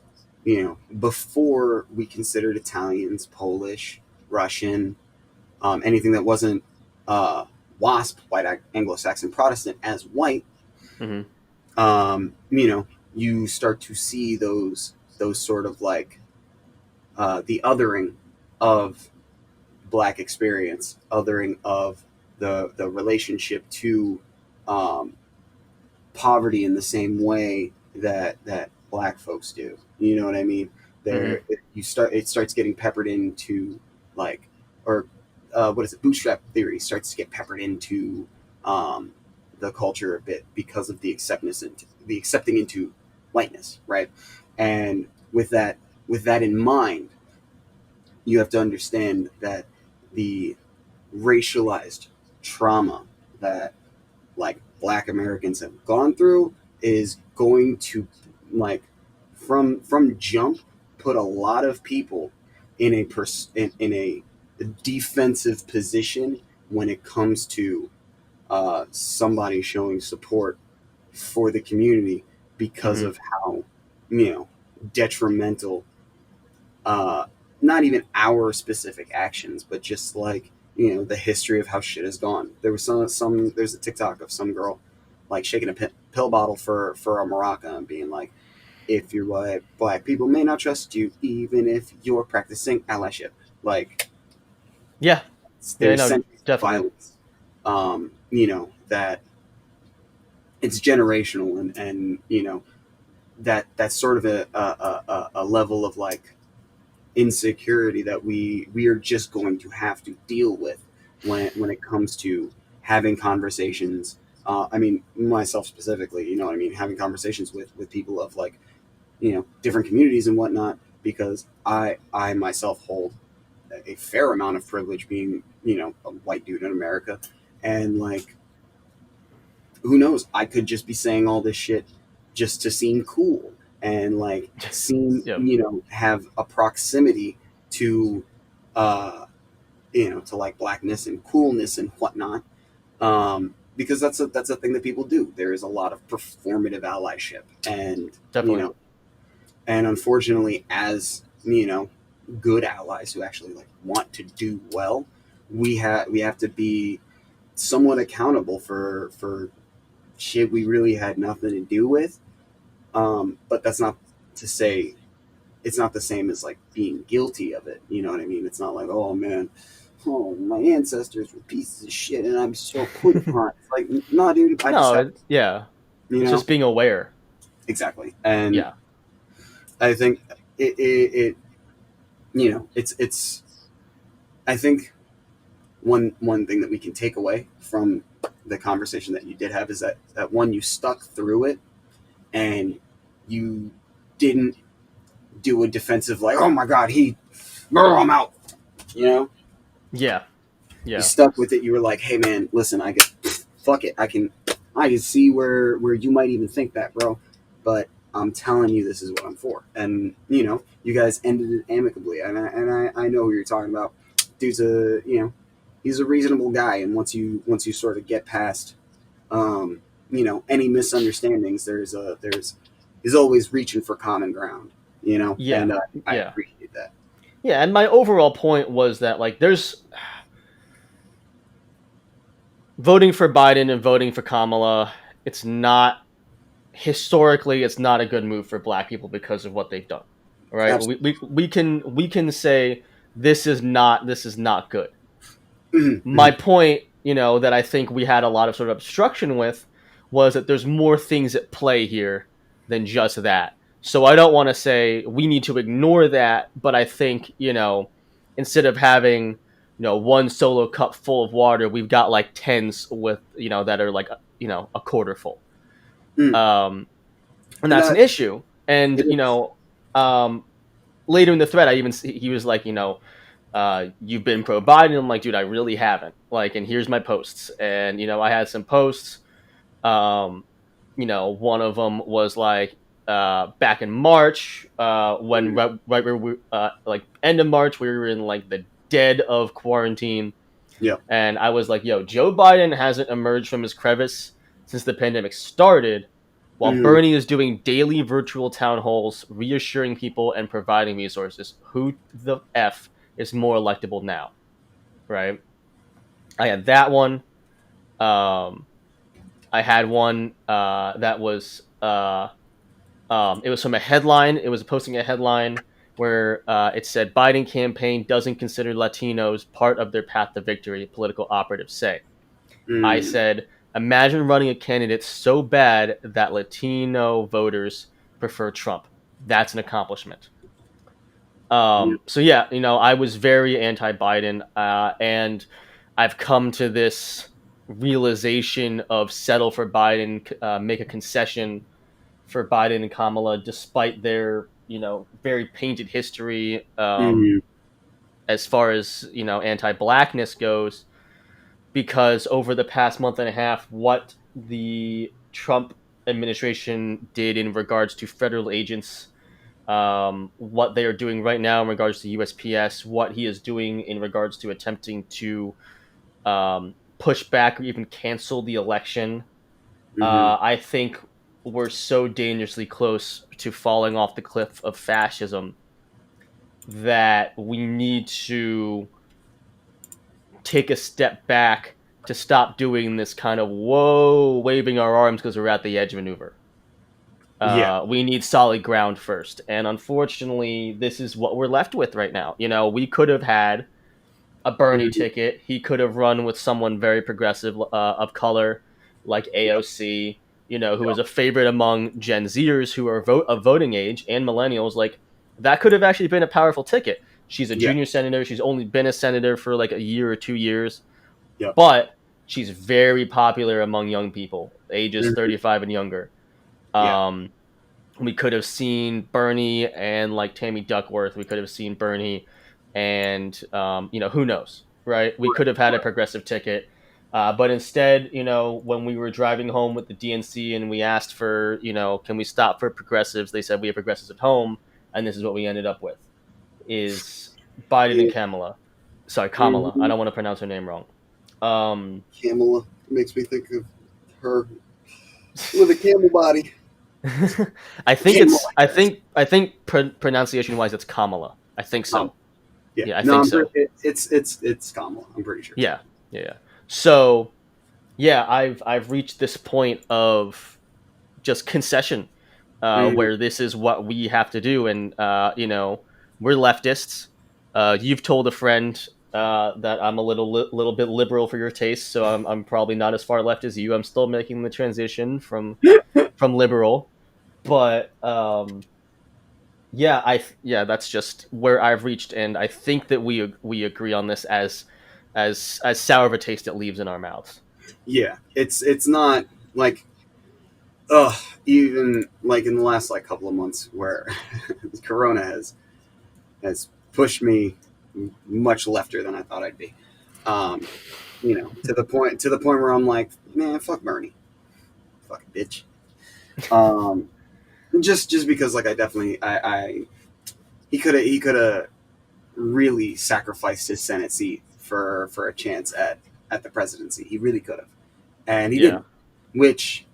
before we considered Italians, Polish, Russian, anything that wasn't WASP, white Anglo-Saxon Protestant, as white, Hmm. you start to see those sort of like the othering of black experience, othering of the relationship to um, poverty in the same way that black folks do. You know what I mean? Hmm. It starts getting peppered into like, or what is it? Bootstrap theory starts to get peppered into um, the culture a bit because of the accepting into whiteness, right? And with that in mind, you have to understand that the racialized trauma that like black Americans have gone through is going to like from jump put a lot of people in a defensive position when it comes to somebody showing support for the community because Hmm. of how you know detrimental uh, not even our specific actions, but just like the history of how shit has gone. There was there's a TikTok of some girl like shaking a pill bottle for a maraca and being like, if you're white, black people may not trust you, even if you're practicing allyship. Like, Yeah, yeah, there's no, centuries of definitely. violence, that it's generational, and that's sort of a level of like insecurity that we are just going to have to deal with when it comes to having conversations. I mean, myself specifically, you know what I mean, having conversations with people of like, different communities and whatnot, because I myself hold a fair amount of privilege being, a white dude in America, and like, who knows, I could just be saying all this shit just to seem cool and like seem, Yep. have a proximity to to like blackness and coolness and whatnot, because that's a thing that people do. There is a lot of performative allyship, and Definitely. unfortunately, as good allies who actually like want to do well, we have to be somewhat accountable for shit we really had nothing to do with. But that's not to say it's not the same as like being guilty of it. You know what I mean? It's not like, oh man, oh, my ancestors were pieces of shit and I'm so put upon. It's like, nah, dude, I just No, have, yeah, you it's know, just being aware. exactly. And Yeah, I think it it's I think one thing that we can take away from the conversation that you did have is that one, you stuck through it, and you didn't do a defensive like, oh my god, I'm out. You know, yeah, you yeah, stuck with it. You were like, hey man, listen, I can, fuck it, I can see where you might even think that, bro, but I'm telling you, this is what I'm for. And you guys ended it amicably, and I know who you're talking about. Dude's he's a reasonable guy, and once you sort of get past any misunderstandings, he's always reaching for common ground, yeah, and I yeah, appreciate that. yeah. And my overall point was that like there's voting for Biden and voting for Kamala. It's not historically, it's not a good move for Black people because of what they've done. Right? Absolutely. We can say this is not good. My Mhm. point, that I think we had a lot of sort of obstruction with was that there's more things at play here than just that. So I don't want to say we need to ignore that, but I think, instead of having, one solo cup full of water, we've got like tens with, that are like, a quarter full. Mhm. Um, and And that's an that issue. And, it is. um, later in the thread, he was like, you've been pro Biden. I'm like, dude, I really haven't. Like, and here's my posts. And, I had some posts. Um, one of them was like, back in March, when Mhm. right where we, like end of March, we were in like the dead of quarantine. Yeah. And I was like, yo, Joe Biden hasn't emerged from his crevice since the pandemic started, while Mhm. Bernie is doing daily virtual town halls, reassuring people and providing resources. Who the F is more electable now? Right? I had that one. Um, I had one that was it was from a headline. It was posting a headline where it said Biden campaign doesn't consider Latinos part of their path to victory. Political operatives say. I Mhm. said, imagine running a candidate so bad that Latino voters prefer Trump. That's an accomplishment. Yeah. So yeah, I was very anti-Biden, and I've come to this realization of settle for Biden, make a concession for Biden and Kamala, despite their very painted history, Mhm. as far as anti-blackness goes. Because over the past month and a half, what the Trump administration did in regards to federal agents, what they are doing right now in regards to USPS, what he is doing in regards to attempting to push back or even cancel the election. Mhm. I think we're so dangerously close to falling off the cliff of fascism that we need to take a step back to stop doing this kind of whoa waving our arms because we're at the edge maneuver. Yeah. We need solid ground first. And unfortunately, this is what we're left with right now. We could have had a Bernie Mhm. ticket. He could have run with someone very progressive of color, like Yep. AOC, who Yep. is a favorite among Gen Zers who are of voting age and millennials. Like, that could have actually been a powerful ticket. She's a Yeah. junior senator. She's only been a senator for like a year or 2 years, Yep. but she's very popular among young people, ages Mhm. 35 and younger. Yeah. Um, we could have seen Bernie and like Tammy Duckworth. We could have seen Bernie and who knows, right? We Right. could have had a Right. progressive ticket, but instead, when we were driving home with the DNC and we asked for, can we stop for progressives? They said we have progressives at home, and this is what we ended up with: is Biden and Yeah. Kamala. Sorry, Kamala. I Mhm. don't want to pronounce her name wrong. Um, Kamala makes me think of her with a camel body. I think Camel it's like I that. think pronunciation wise it's Kamala. I think Um, so. yeah. Yeah, I No, think so. it's Kamala. I'm pretty sure. Yeah. Yeah. Yeah. So, yeah, I've reached this point of just concession, Mhm. where this is what we have to do, and we're leftists. You've told a friend that I'm a little bit liberal for your taste, so I'm probably not as far left as you. I'm still making the transition from liberal, but yeah, that's just where I've reached, and I think that we agree on this as sour of a taste it leaves in our mouths. Yeah. It's not like ugh, even like in the last like couple of months where Corona has pushed me much lefter than I thought I'd be. Um, to the point where I'm like, man, fuck Bernie, fucking bitch. Um, just because like I definitely I he could have really sacrificed his Senate seat for a chance at the presidency. He really could have, and he Yeah, didn't. Which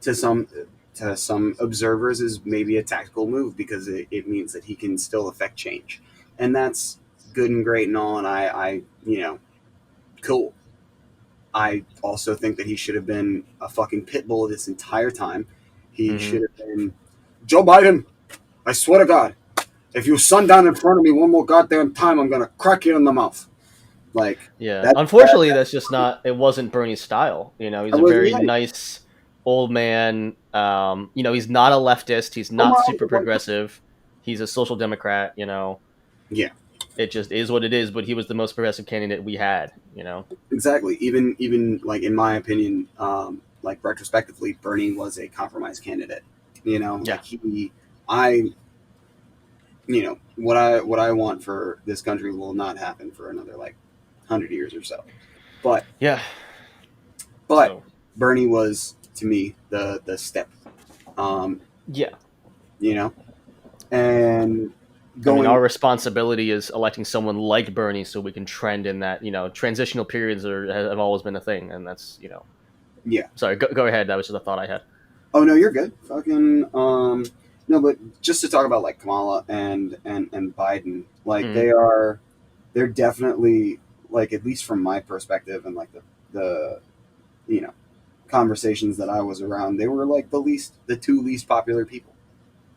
to some to some observers is maybe a tactical move because it means that he can still affect change, and that's good and great and all. And I cool. I also think that he should have been a fucking pit bull this entire time. He hmm should have been Joe Biden. I swear to God, if you sun down in front of me one more goddamn time, I'm gonna crack you in the mouth. Like yeah. that. Unfortunately, that's just not. It wasn't Bernie's style. I He's a was very yeah. nice old man. He's not a leftist. He's Come not on, super progressive. He's a social democrat. yeah, It just is what it is. But he was the most progressive candidate we had. exactly. Even like in my opinion, like retrospectively, Bernie was a compromise candidate. Yeah, Like I, what I want for this country will not happen for another like 100 years or so. But yeah. but So Bernie was to me the step, um, yeah. you know, and I mean, our going responsibility is electing someone like Bernie so we can trend in that. Transitional periods have always been a thing, and that's. yeah. Sorry, go ahead. That was just a thought I had. Oh no, you're good. Fucking no, but just to talk about like Kamala and Biden, like Mm, they're definitely like at least from my perspective and like the you know conversations that I was around, they were like the two least popular people,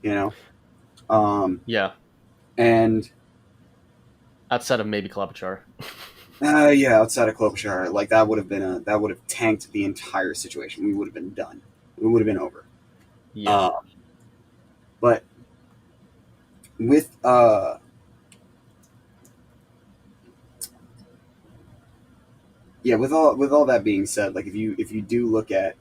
you know. Um, yeah, and outside of maybe Klobuchar. yeah, outside of Klobuchar, like that would have tanked the entire situation. We would have been done. We would have been over. Yeah, Uh, but with yeah, with all that being said, like if you do look at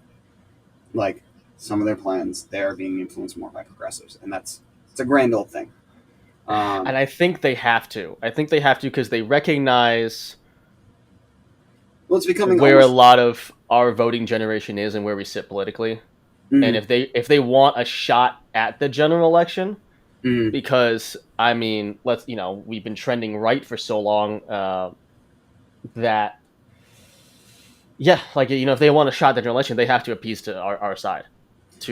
like some of their plans, they are being influenced more by progressives, and it's a grand old thing. and Um, I think they have to. I think they have to because they recognize well, it's becoming where a almost lot of our voting generation is and where we sit politically. And mm, if they want a shot at the general election, mm, because I mean, we've been trending right for so long that yeah, like if they want a shot at the general election, they have to appease to our side,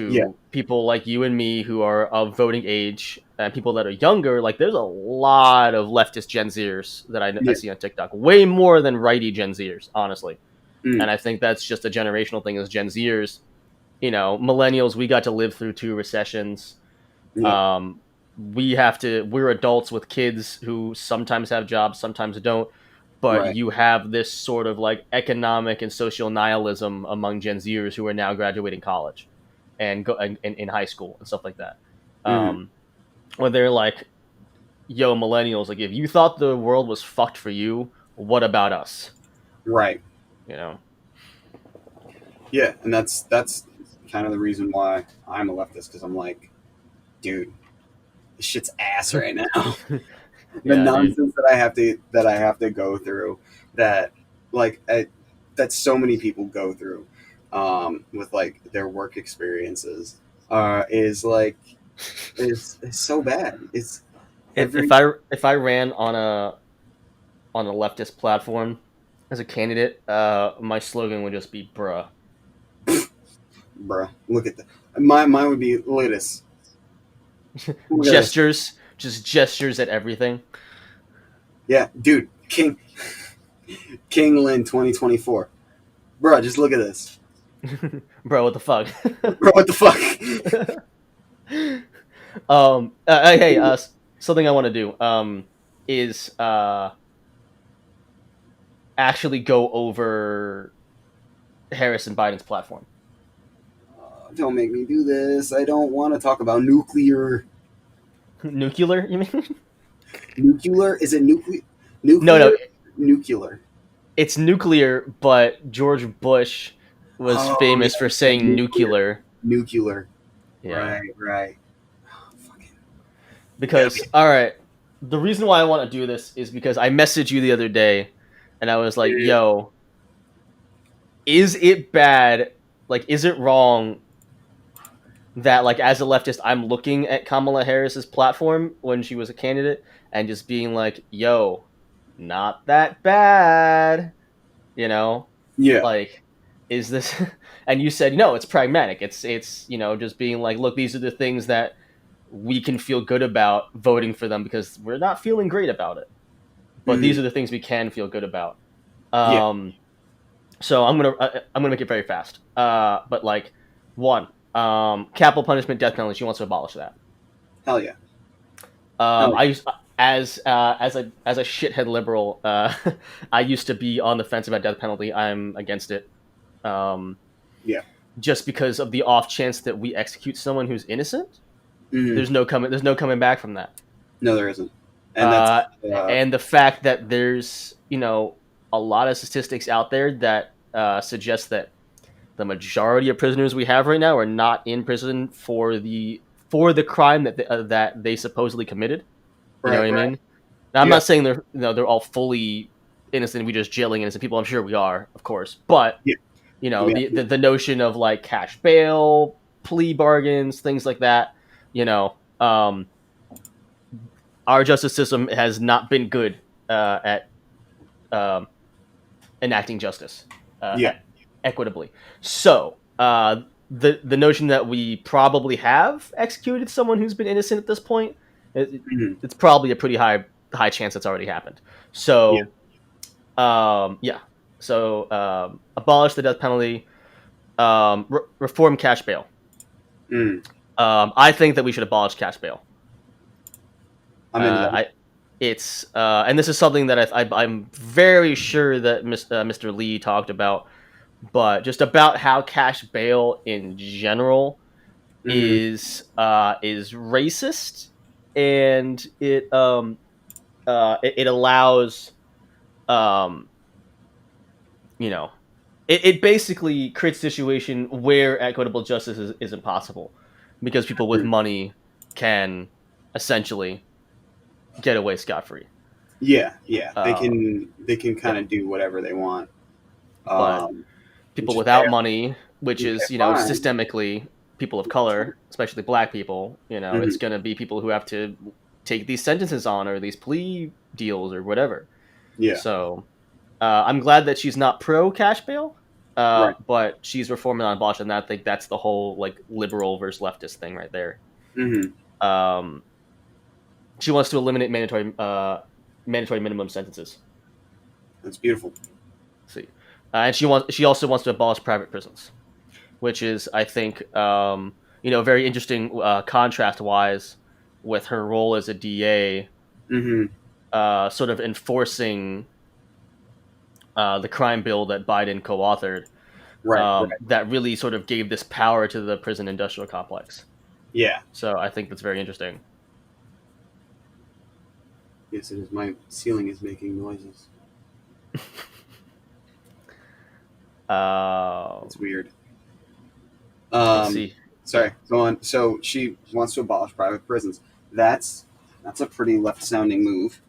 yeah, to people like you and me who are of voting age and people that are younger. Like there's a lot of leftist Gen Zers that I yeah, see on TikTok, way more than righty Gen Zers, honestly. mm, And I think that's just a generational thing as Gen Zers. millennials, we got to live through 2 recessions. Yep. Um, we're adults with kids who sometimes have jobs, sometimes don't. But Right. you have this sort of like economic and social nihilism among Gen Zers who are now graduating college and go in high school and stuff like that. Hmm. Where they're like, "Yo, millennials, like if you thought the world was fucked for you, what about us?" Right. You know. Yeah, and that's kind of the reason why I'm a leftist, because I'm like, dude, this shit's ass right now. The Yeah, dude. nonsense that I have to go through, that like that so many people go through, with like their work experiences, is like is so bad. It's If every I ran on a leftist platform as a candidate, my slogan would just be "bruh." bruh. Look at that. Mine would be, look at this. Look at this. Gestures, just gestures at everything. Yeah, dude, King Lin 2024. Bruh, just look at this. Bro, what the fuck? Bro, what the fuck? Hey, something I want to do is actually go over Harris and Biden's platform. Don't make me do this. I don't want to talk about nuclear. Nuclear, you mean? Nuclear? Is it nuclear? No, Nuclear? no, Nuclear. it's nuclear, but George Bush was Oh, yeah, famous for you said saying nuclear. nuclear. Nuclear. Yeah. Right, right. Oh, fucking. Yeah, Because, all right, the reason why I want to do this is because I messaged you the other day and I was like, yeah, yo, is it bad? Like, is it wrong that, like, as a leftist, I'm looking at Kamala Harris's platform when she was a candidate and just being like, yo, not that bad, you know? yeah. Like, is this. And you said, no, it's pragmatic. It's, just being like, look, these are the things that we can feel good about voting for them because we're not feeling great about it. But these Hmm. are the things we can feel good about. Yeah. Um, so I'm gonna make it very fast. But like, one, capital punishment, death penalty. She wants to abolish that. Hell yeah. I Hell used as a shithead liberal. I used to be on the fence about death penalty. I'm against it. Um, yeah. just because of the off chance that we execute someone who's innocent. Yeah. Hmm. There's no coming back from that. No, there isn't. And that's, uh, and the fact that there's a lot of statistics out there that suggest that the majority of prisoners we have right now are not in prison for the crime that they supposedly committed. You know what right, I right. mean? Now, I'm Yeah. not saying they're all fully innocent. We just jailing innocent people. I'm sure we are, of course, but Yeah. Yeah. the notion of like cash bail, plea bargains, things like that. You know, our justice system has not been good at um, enacting justice Yeah. equitably. So the notion that we probably have executed someone who's been innocent at this point, Hmm. it's probably a pretty high chance that's already happened. Yeah. So yeah. So abolish the death penalty. Reform cash bail. Mm. I think that we should abolish cash bail. I'm into that. And this is something that I'm very sure that Mr. Lee talked about, but just about how cash bail in general Hmm. is racist, and it allows um you know it basically creates a situation where equitable justice is impossible because people with money can essentially get away scot free. Yeah, yeah. Uh, They can kind yeah, of do whatever they want. but Um, people just pay without money, which just pay is a fine. systemically people of color, especially black people, it's Hmm. going to be people who have to take these sentences on or these plea deals or whatever. Yeah, So I'm glad that she's not pro cash bail, right. but she's reforming on abortion. And I think that's the whole like liberal versus leftist thing right there. Hmm. Um, she wants to eliminate mandatory minimum sentences. That's beautiful. See, and she also wants to abolish private prisons. which is, I think, very interesting contrast wise with her role as a DA, Mm-hmm. sort of enforcing the crime bill that Biden co-authored. Right. Right. That really sort of gave this power to the prison industrial complex. Yeah. So I think that's very interesting. Yes, it is. My ceiling is making noises. It's Um, weird. let's Um, see. Yeah, sorry, go on. So she wants to abolish private prisons. That's a pretty left-sounding move.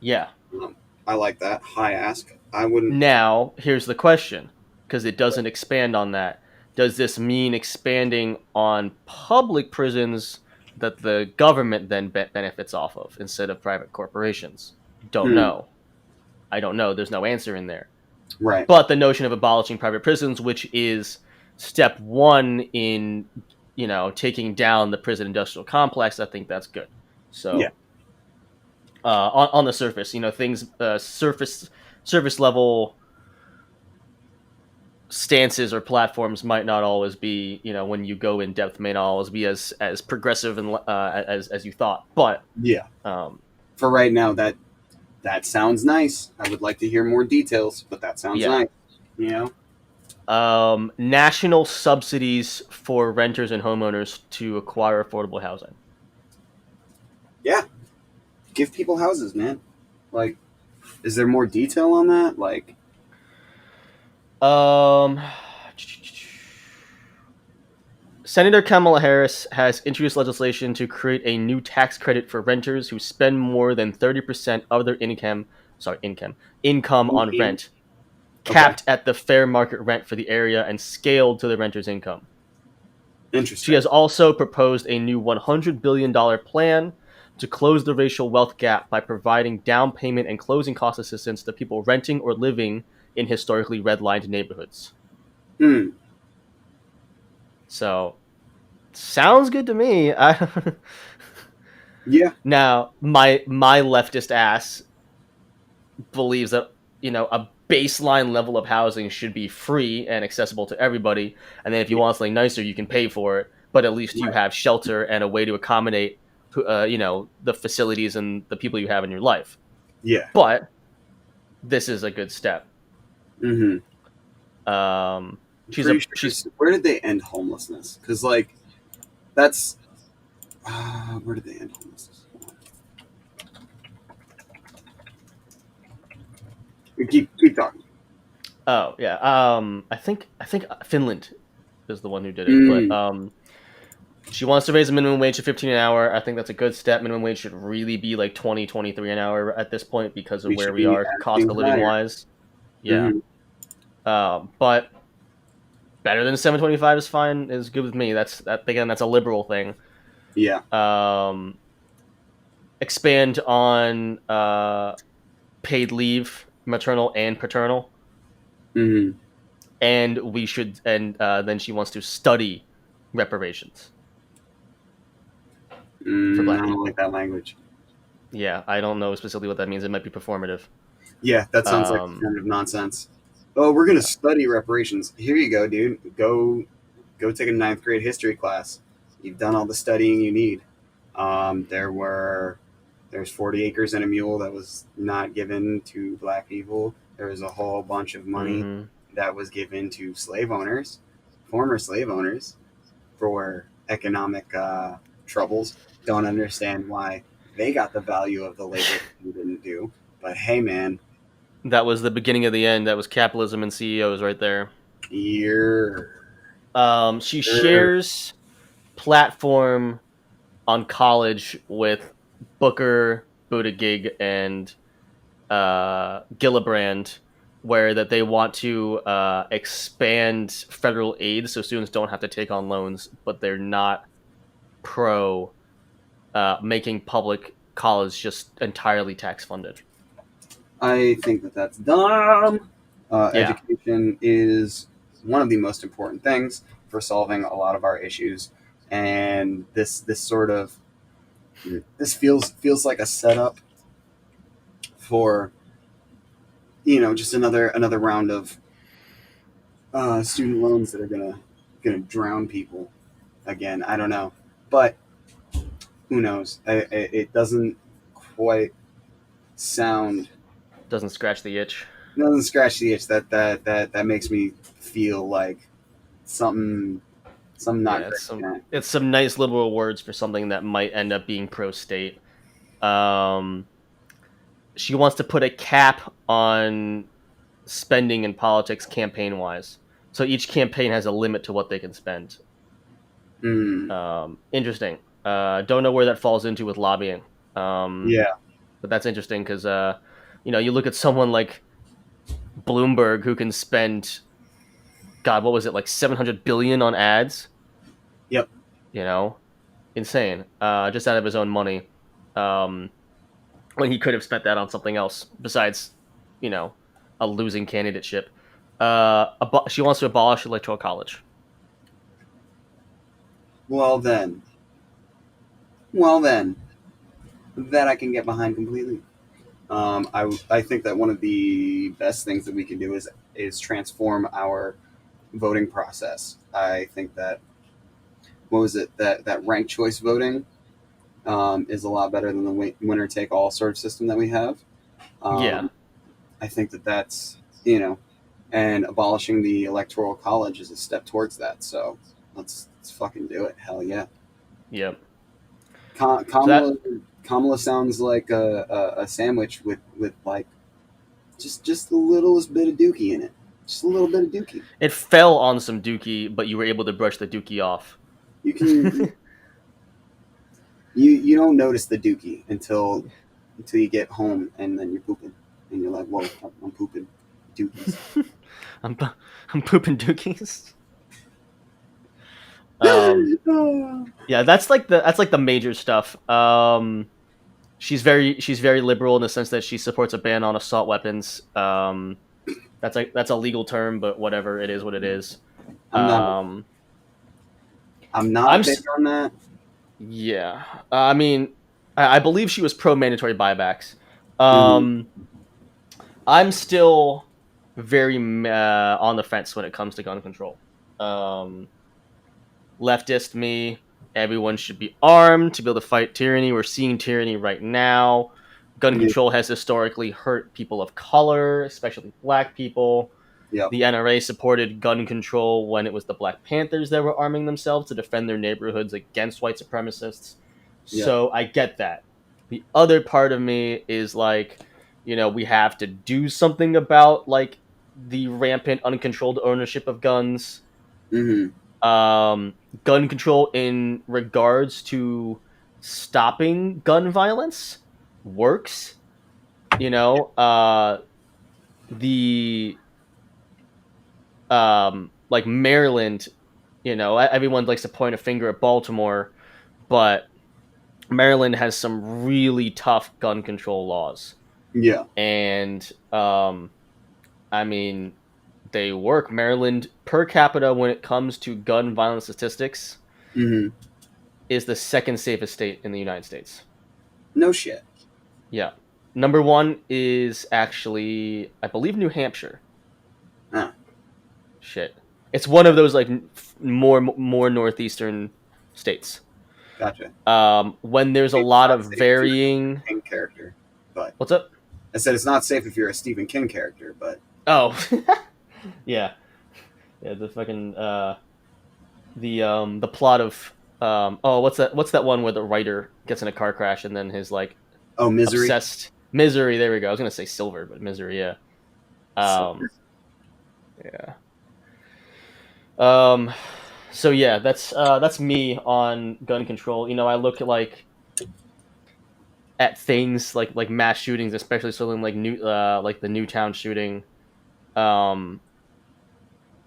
yeah. Um, I like that. High ask. I wouldn't. Now here's the question, because it doesn't expand on that. Does this mean expanding on public prisons that the government then benefits off of instead of private corporations? Don't Hmm, know. I don't know. There's no answer in there. right. But the notion of abolishing private prisons, which is step one in taking down the prison industrial complex, I think that's good. Yeah. So on the surface, things surface level stances or platforms might not always be, when you go in depth, may not always be as progressive and as you thought. But Yeah. um, For right now, that sounds nice. I would like to hear more details, but that sounds yeah, nice. You know. national subsidies for renters and homeowners to acquire affordable housing. Yeah. Give people houses, man. Like, is there more detail on that? Like, Um, Senator Kamala Harris has introduced legislation to create a new tax credit for renters who spend more than 30% of their income on okay. rent, capped at the fair market rent for the area and scaled to the renter's income. She Interesting. has also proposed a new $100 billion plan to close the racial wealth gap by providing down payment and closing cost assistance to people renting or living in historically redlined neighborhoods. Hmm. So, sounds good to me. Yeah. Now, my leftist ass believes that a baseline level of housing should be free and accessible to everybody, and then if you Yeah. want something nicer, you can pay for it. But at least you Right. have shelter and a way to accommodate, the facilities and the people you have in your life. Yeah. But this is a good step. Mm-hmm. Um, I'm she's a pretty sure. she's Where did they end homelessness? Because like that's where did they end homelessness? Keep talking. oh yeah. I think Finland is the one who did it, but Mm. she wants to raise the minimum wage to 15 an hour. I think that's a good step. Minimum wage should really be like 20, 23 an hour at this point because of We where should we be are cost asking of living higher. wise. Yeah. Mm-hmm. But better than 725 is fine. Is good with me. That again. That's a liberal thing. Yeah. Um, expand on paid leave, maternal and paternal, Mm-hmm. and we should. And then she wants to study reparations for I Black don't like people. that language. Yeah, I don't know specifically what that means. It might be performative. Yeah, that sounds like Um, performative nonsense. Oh, we're gonna yeah. study reparations. Here you go, dude. Go take a ninth grade history class. You've done all the studying you need. There's 40 acres and a mule that was not given to black people. There was a whole bunch of money Mm-hmm. that was given to slave owners, former slave owners, for economic troubles. Don't understand why they got the value of the labor that you didn't do. But hey, man, That was the beginning of the end. That was capitalism and CEOs right there. you're She shares platform on college with Booker, Buttigieg, and Gillibrand, where that they want to expand federal aid so students don't have to take on loans, but they're not pro making public college just entirely tax funded. I think that that's dumb. Yeah. Education is one of the most important things for solving a lot of our issues, and this sort of this feels like a setup for just another round of student loans that are gonna gonna drown people again. I don't know, but who knows? It doesn't quite sound. Doesn't scratch the itch. It doesn't scratch the itch that makes me feel like something not Yeah, great. it's some nice liberal words for something that might end up being pro-state. Um, she wants to put a cap on spending in politics campaign-wise. So each campaign has a limit to what they can spend. Mm, Interesting. Don't know where that falls into with lobbying. Um, yeah. but that's interesting because you look at someone like Bloomberg who can spend, God, what was it, like 700 billion on ads? Yep. You know, insane. Just out of his own money. Um, when he could have spent that on something else besides, you know, a losing candidateship. She wants to abolish electoral college. Well then. Well then. That I can get behind completely. I think that one of the best things that we can do is transform our voting process. I think that what was it that ranked choice voting is a lot better than the winner take all sort of system that we have. Yeah, Um, I think that that's and abolishing the electoral college is a step towards that. So let's fucking do it. Hell yeah. yep. So Kamala that Kamala sounds like a sandwich with like just the littlest bit of dookie in it. Just a little bit of dookie. it fell on some dookie, but you were able to brush the dookie off. You can you don't notice the dookie until you get home and then you're pooping and you're like, whoa, I'm pooping dookies. I'm I'm pooping dookies. Um, yeah, that's like the major stuff. She's very liberal in the sense that she supports a ban on assault weapons. That's a legal term, but whatever, it is what it is. I'm not Um, I'm I'm not big on that. yeah. I mean, I believe she was pro mandatory buybacks. Mm-hmm. Um, I'm still very on the fence when it comes to gun control. Um, Leftist me, everyone should be armed to be able to fight tyranny. We're seeing tyranny right now. Gun Yeah. control has historically hurt people of color, especially black people. Yep. The NRA supported gun control when it was the Black Panthers that were arming themselves to defend their neighborhoods against white supremacists. Yep. So I get that. The other part of me is like, we have to do something about like the rampant, uncontrolled ownership of guns. Mm-hmm. Gun control in regards to stopping gun violence works. The like Maryland, everyone likes to point a finger at Baltimore, but Maryland has some really tough gun control laws, Yeah. and I mean, they work. Maryland per capita when it comes to gun violence statistics Mm-hmm. is the second safest state in the United States. No shit. Yeah. Number one is actually, I believe, New Hampshire. Ah, Shit. It's one of those like more northeastern states. gotcha. When there's a It's lot not of safe if you're a varying. King character, but What's up? I said it's not safe if you're a Stephen King character, but Oh, yeah, yeah. The fucking the plot of what's that one where the writer gets in a car crash and then his like oh, Misery. obsessed Misery. There we go. I was gonna say Silver, but Misery. Yeah. So, Yeah. Um. So yeah, that's me on gun control. I look at things like mass shootings, especially something like the Newtown shooting. Um,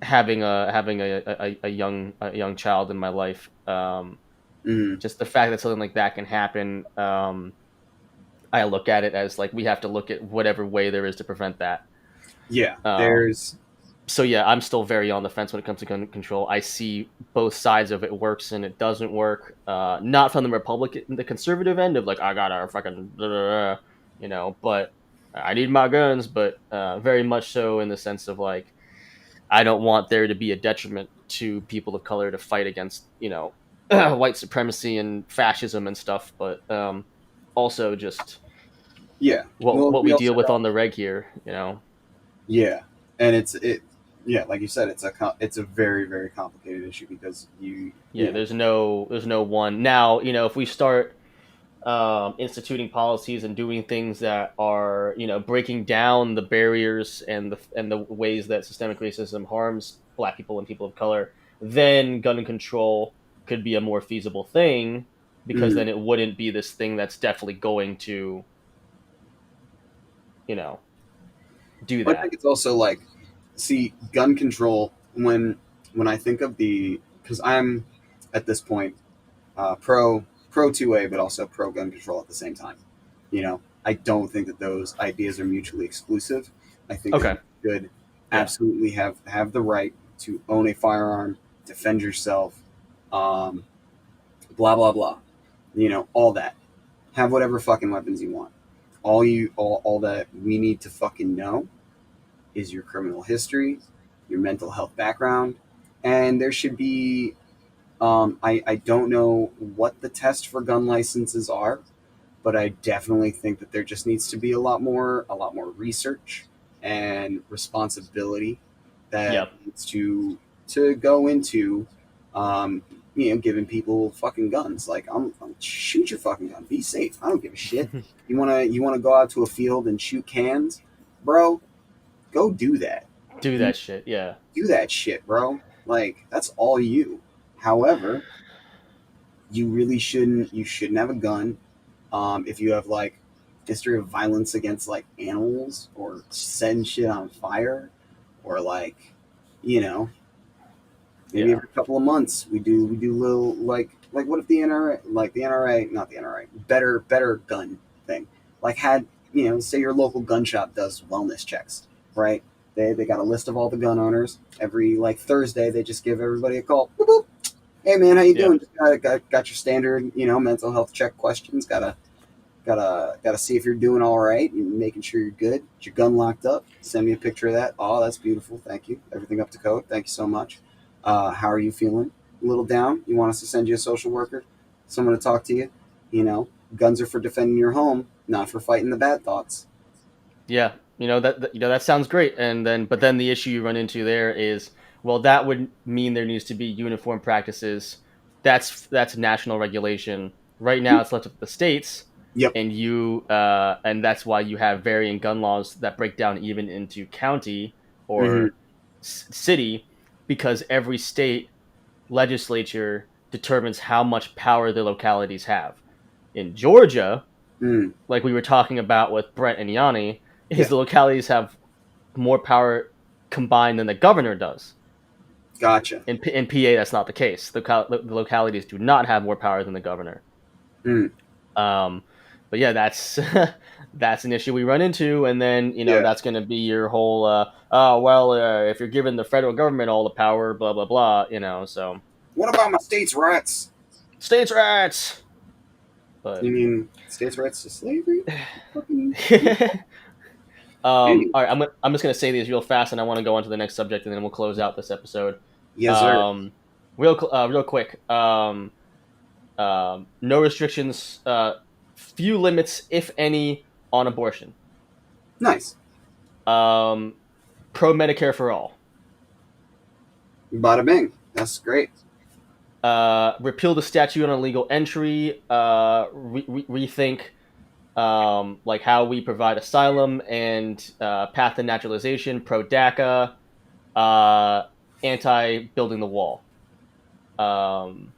having a young child in my life. mm, Just the fact that something like that can happen. I look at it as like we have to look at whatever way there is to prevent that. yeah, Um, there's so yeah, I'm still very on the fence when it comes to gun control. I see both sides of it works and it doesn't work. Not from the Republican, the conservative end of like I gotta fucking, but I need my guns. But very much so in the sense of like I don't want there to be a detriment to people of color to fight against, white supremacy and fascism and stuff, but also just Yeah. what Well, what we we also deal with don't. on the reg here. Yeah, and yeah, like you said, it's a very very complicated issue because you Yeah, know. there's no one. Now, if we start instituting policies and doing things that are, breaking down the barriers and the ways that systemic racism harms Black people and people of color, then gun control could be a more feasible thing, because Mhm. then it wouldn't be this thing that's definitely going to, you know, do I think that. it's also like, see, gun control when I think of the because I'm at this point pro 2A, but also pro gun control at the same time. I don't think that those ideas are mutually exclusive. I think that Okay. you should Yeah. absolutely have the right to own a firearm, defend yourself, um, blah blah blah. All that. Have whatever fucking weapons you want. All that we need to fucking know is your criminal history, your mental health background, and there should be. I don't know what the test for gun licenses are, but I definitely think that there just needs to be a lot more research and responsibility that Yep. needs to go into um, giving people fucking guns. Like I'm shoot your fucking gun. Be safe. I don't give a shit. You wanna go out to a field and shoot cans, bro? Go do that. Do Do that shit. Yeah. do that shit, bro. Like that's all you. However, you really shouldn't. You shouldn't have a gun if you have like history of violence against like animals or setting shit on fire or like you know maybe Yeah. every couple of months we do little like what if the NRA like the NRA not the NRA better gun thing like had say your local gun shop does wellness checks, right? They got a list of all the gun owners. Every like Thursday they just give everybody a call. Boop, boop. Hey man, how you Yeah. doing? Just got your standard mental health check questions. Gotta see if you're doing all right and making sure you're good. Is your gun locked up? Send me a picture of that. Oh, that's beautiful. Thank you. Everything up to code. Thank you so much. How are you feeling? A little down? You want us to send you a social worker, someone to talk to you? Guns are for defending your home, not for fighting the bad thoughts. Yeah, that sounds great, but then the issue you run into there is, well, that would mean there needs to be uniform practices. That's national regulation. Right now, it's left up to the states, Yep. and that's why you have varying gun laws that break down even into county Mm-hmm. or city, because every state legislature determines how much power the localities have. In Georgia, Mm. like we were talking about with Brent and Yanni, is Yeah. the localities have more power combined than the governor does. Gotcha. In PA, that's not the case. The localities do not have more power than the governor. Mm. Um, but yeah, that's that's an issue we run into, and then Yeah. that's going to be your whole oh well, if you're giving the federal government all the power, blah blah blah, so What about my states' rights? states' rights. But You mean states' rights to slavery? Fucking. All Anyway. right, I'm just gonna say these real fast, and I want to go on to the next subject, and then we'll close out this episode. Yes, sir. Um, real quick. No restrictions. Few limits, if any, on abortion. Nice. Um, Pro Medicare for all. Bada bing. That's great. Repeal the statute on illegal entry. Rethink like how we provide asylum and path to naturalization. Pro DACA. Uh, Anti building the wall. Um,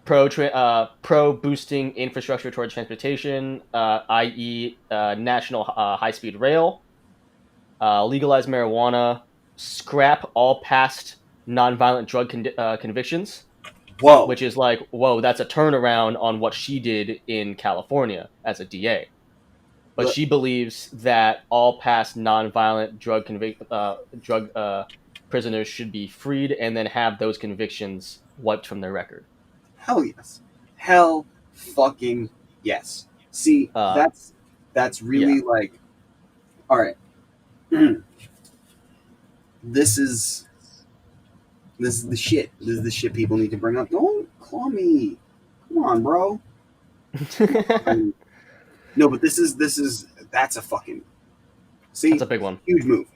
pro boosting infrastructure toward transportation, i.e., national high speed rail. Legalize marijuana. Scrap all past nonviolent drug convictions, Whoa. which is like, whoa, that's a turnaround on what she did in California as a DA. But But she believes that all past nonviolent drug prisoners should be freed and then have those convictions wiped from their record. hell yes. Hell fucking yes. See, Uh, that's yeah, really like all right. This is This is the shit. This is the shit people need to bring up. Don't call me. Come on, bro. No, but that's a fucking That's see a big one. huge move.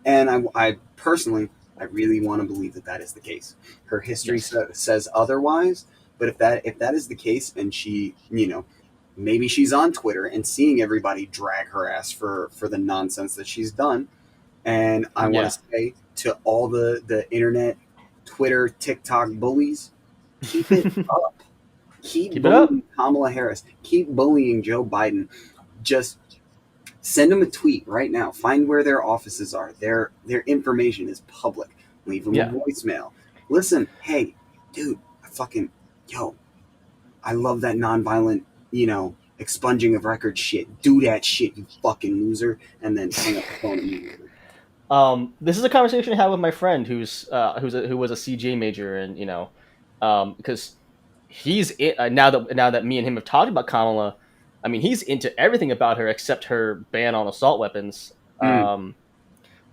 And I personally, I really want to believe that that is the case. Her history Yes. says otherwise, but if that is the case, and she, maybe she's on Twitter and seeing everybody drag her ass for the nonsense that she's done, and I want Yeah. to say to all the internet, Twitter, TikTok bullies, keep it up. Keep Keep it up. bullying Kamala Harris. Keep bullying Joe Biden. Just send them a tweet right now. Find where their offices are. Their information is public. Leave them a Yeah. voicemail. Listen, hey, dude, yo, I love that nonviolent, expunging of record shit. Do that shit, you fucking loser, and then hang up the phone immediately. This is a conversation I had with my friend who was a CJ major, and because now that me and him have talked about Kamala, I mean, he's into everything about her except her ban on assault weapons. Mm,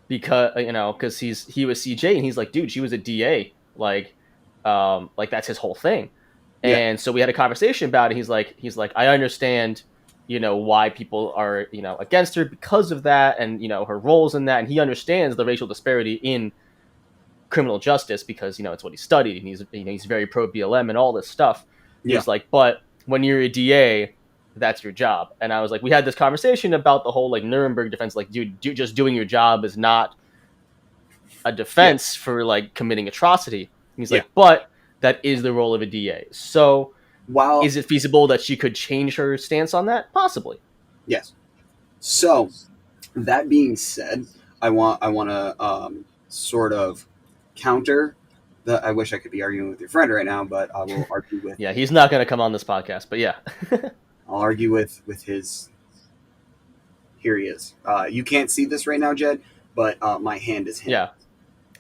Because because he was CJ, and he's like, dude, she was a DA, like that's his whole thing. yeah, And so we had a conversation about it. He's like, I understand, why people are, against her because of that, and her roles in that, and he understands the racial disparity in criminal justice because it's what he studied, and he's very pro BLM and all this stuff. yeah, He's like, but when you're a DA, that's your job. And I was like, we had this conversation about the whole like Nuremberg defense, like, dude, just doing your job is not a yeah, defense for like committing atrocity. And he's yeah. like, but that is the role of a DA. So While is it feasible that she could change her stance on that? Possibly. yes. So that being said, I want to sort of counter the. I wish I could be arguing with your friend right now, but I will argue with. Yeah, he's not going to come on this podcast, but yeah. I'll argue with his. Here he is. You can't see this right now, Jed, but my hand is him. Yeah.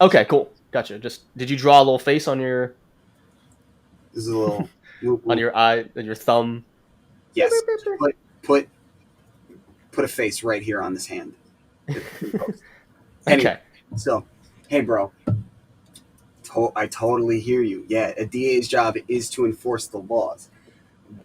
Okay, cool. Gotcha. Just did you draw a little face on your This is a little. Whoop, on whoop. your eye and your thumb? Yes. Put put a face right here on this hand. Anyway, Okay. so hey, bro. I totally hear you. Yeah, a DA's job is to enforce the laws.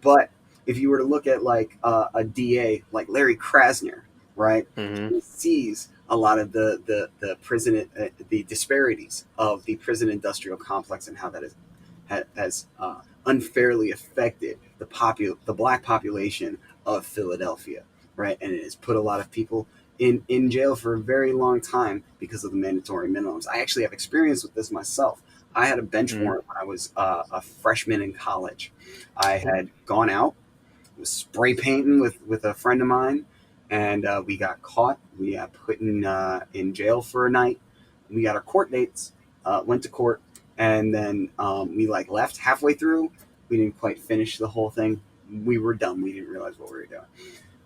But if you were to look at like a DA like Larry Krasner, right, Mm-hmm. he sees a lot of the prison the disparities of the prison industrial complex and how that has unfairly affected the black population of Philadelphia, right, and it has put a lot of people in jail for a very long time because of the mandatory minimums. I actually have experience with this myself. I had a bench Mm-hmm. warrant when I was a freshman in college. I Cool. had gone out, was spray painting with a friend of mine, and we got caught. We got put in jail for a night. We got our court dates, went to court, and then we like left halfway through. We didn't quite finish the whole thing. We were done. We didn't realize what we were doing.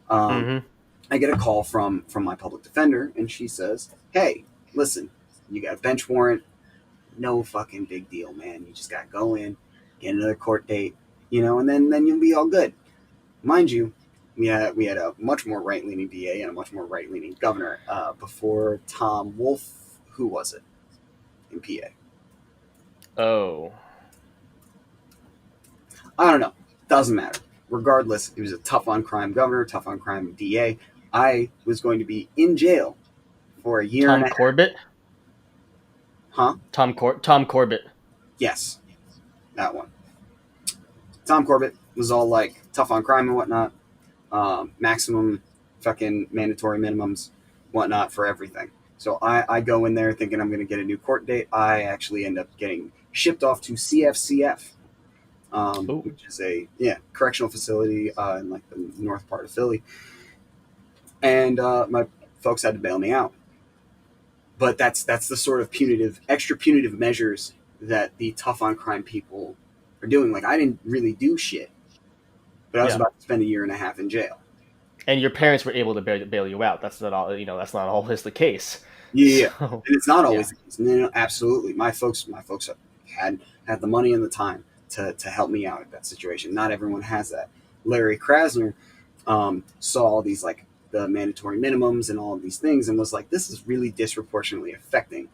Um, Mm-hmm. I get a call from my public defender, and she says, "Hey, listen, you got a bench warrant. No fucking big deal, man. You just got to go in, get another court date, and then you'll be all good." Mind you, we had a much more right leaning DA and a much more right leaning governor before Tom Wolf. Who was it in PA? Oh. I don't know. Doesn't matter. Regardless, he was a tough on crime governor, tough on crime DA. I was going to be in jail for a year and Tom a half. Corbett? Huh? Tom Corbett. Yes, that one. Tom Corbett was all like tough on crime and whatnot, maximum fucking mandatory minimums, whatnot for everything. So I go in there thinking I'm going to get a new court date. I actually end up getting shipped off to CFCF, Ooh. which is a correctional facility in like the north part of Philly. And my folks had to bail me out. But that's the sort of extra punitive measures that the tough on crime people are doing. Like I didn't really do shit, but I was Yeah. about to spend a year and a half in jail. And your parents were able to bail you out. That's not all. That's not always the case. Yeah, So, and it's not yeah. always the case. No, absolutely. My folks had the money and the time to help me out in that situation. Not everyone has that. Larry Krasner saw all these like the mandatory minimums and all of these things and was like, this is really disproportionately affecting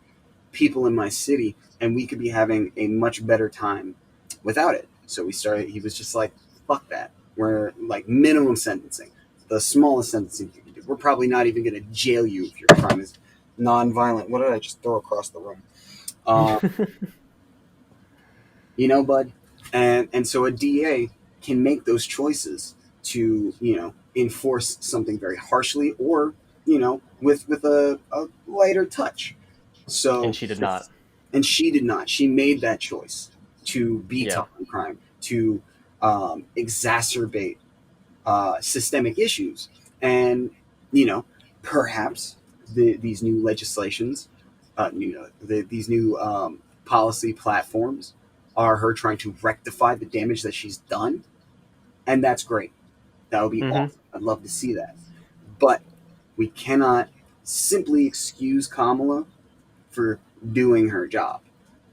people in my city, and we could be having a much better time without it. So we started. He was just like, "Fuck that. We're like minimum sentencing, the smallest sentencing you can do. We're probably not even going to jail you if your crime is non-violent." What did I just throw across the room? Um, bud. And so a DA can make those choices to enforce something very harshly, or with a lighter touch. And So she did not. and she did not. She made that choice to be Yeah. tough on crime, to exacerbate systemic issues, and perhaps these new legislations, these new policy platforms are her trying to rectify the damage that she's done, and that's great. That would be Mm-hmm. awesome. I'd love to see that, but we cannot simply excuse Kamala for doing her job,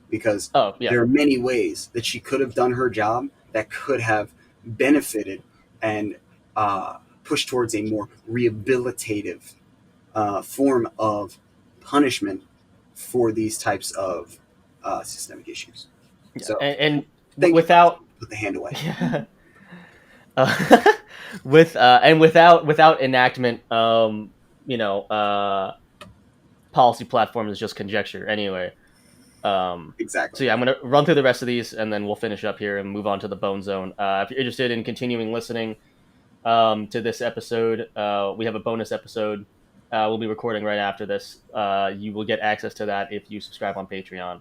because Oh yeah. there are many ways that she could have done her job that could have benefited and pushed towards a more rehabilitative form of punishment for these types of systemic issues. Yeah. So, And thank you. without Put the hand away. yeah. Without enactment, policy platform is just conjecture anyway. Exactly. So yeah, I'm gonna run through the rest of these, and then we'll finish up here and move on to the bone zone. If you're interested in continuing listening to this episode, we have a bonus episode. We'll be recording right after this. You will get access to that if you subscribe on Patreon.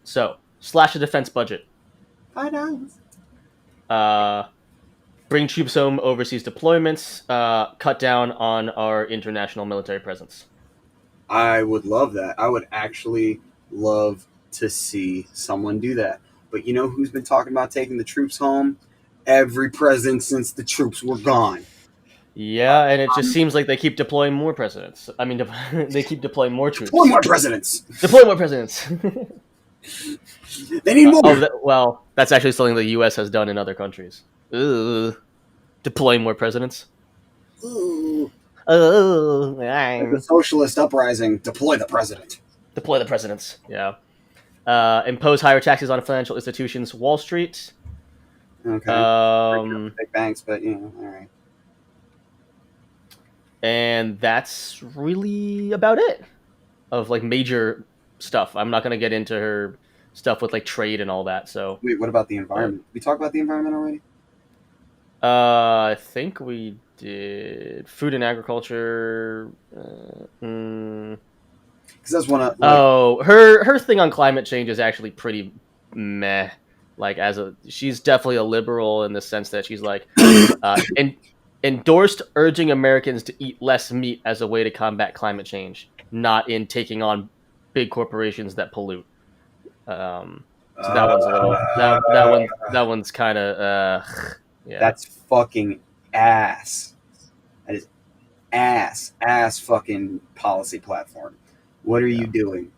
So slash the defense budget. $5. Bring troops home overseas deployments. Cut down on our international military presence. I would love that. I would actually love to see someone do that. But you know who's been talking about taking the troops home? Every president since the troops were gone. Yeah, and it just seems like they keep deploying more presidents. I mean, they keep deploying more troops. Deploy more presidents. Deploy more presidents. They need more. Well, that's actually something the U.S. has done in other countries. Ugh. Deploy more presidents. Ooh. Oh, Like the socialist uprising. Deploy the president. Deploy the presidents. Yeah. Impose higher taxes on financial institutions. Wall Street. Okay. Big banks, but all right. And that's really about it of like major stuff. I'm not gonna get into her stuff with like trade and all that. So Wait, what about the environment? We talked about the environment already? I think we did food and agriculture. Because that's one of her thing on climate change is actually pretty meh. Like she's definitely a liberal in the sense that she's like endorsed urging Americans to eat less meat as a way to combat climate change, not in taking on big corporations that pollute. So that one's a little that one's kind of yeah. That's fucking ass. That is ass fucking policy platform. What are you doing?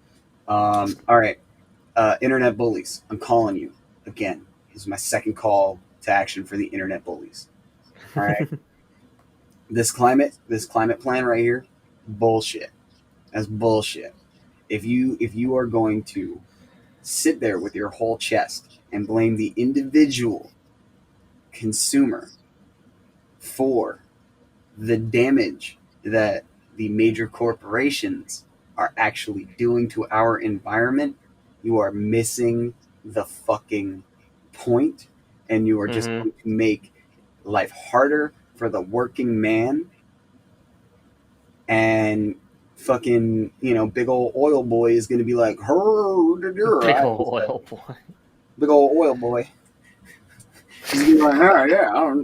All right, internet bullies. I'm calling you again. This is my second call to action for the internet bullies. All right. This climate plan right here, bullshit. That's bullshit. If you are going to sit there with your whole chest and blame the individual consumer for the damage that the major corporations are actually doing to our environment, you are missing the fucking point, and you are just going to make life harder for the working man, and fucking big old oil boy is going to be like, big old oil boy. Big old oil boy. He's gonna be like, oh yeah,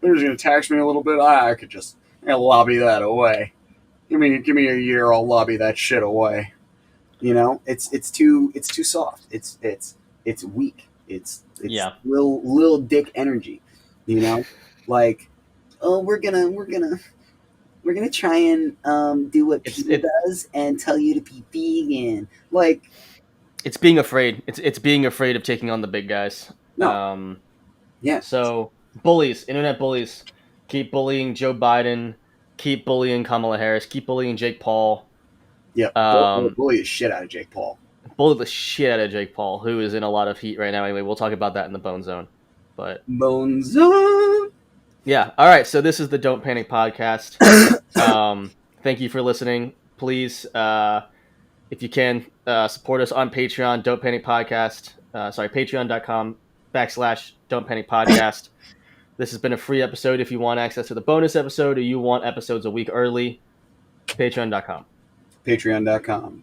they're just gonna tax me a little bit. I could just lobby that away. Give me a year, I'll lobby that shit away. It's too soft. It's weak. It's little dick energy. Like, oh, we're gonna try and do what Peter does and tell you to be vegan. Like, it's being afraid. It's being afraid of taking on the big guys. No. Yeah. So bullies, internet bullies, keep bullying Joe Biden, keep bullying Kamala Harris, keep bullying Jake Paul. Yeah, Um, bully the shit out of Jake Paul. bullied the shit out of Jake Paul, who is in a lot of heat right now. Anyway, we'll talk about that in the Bone Zone. But Bones on. yeah, all right. So this is the Don't Panic podcast. Thank you for listening. Please, if you can, support us on Patreon. Don't Panic Podcast. Patreon.com/Don't Panic Podcast. This has been a free episode. If you want access to the bonus episode or you want episodes a week early, patreon.com. Patreon.com.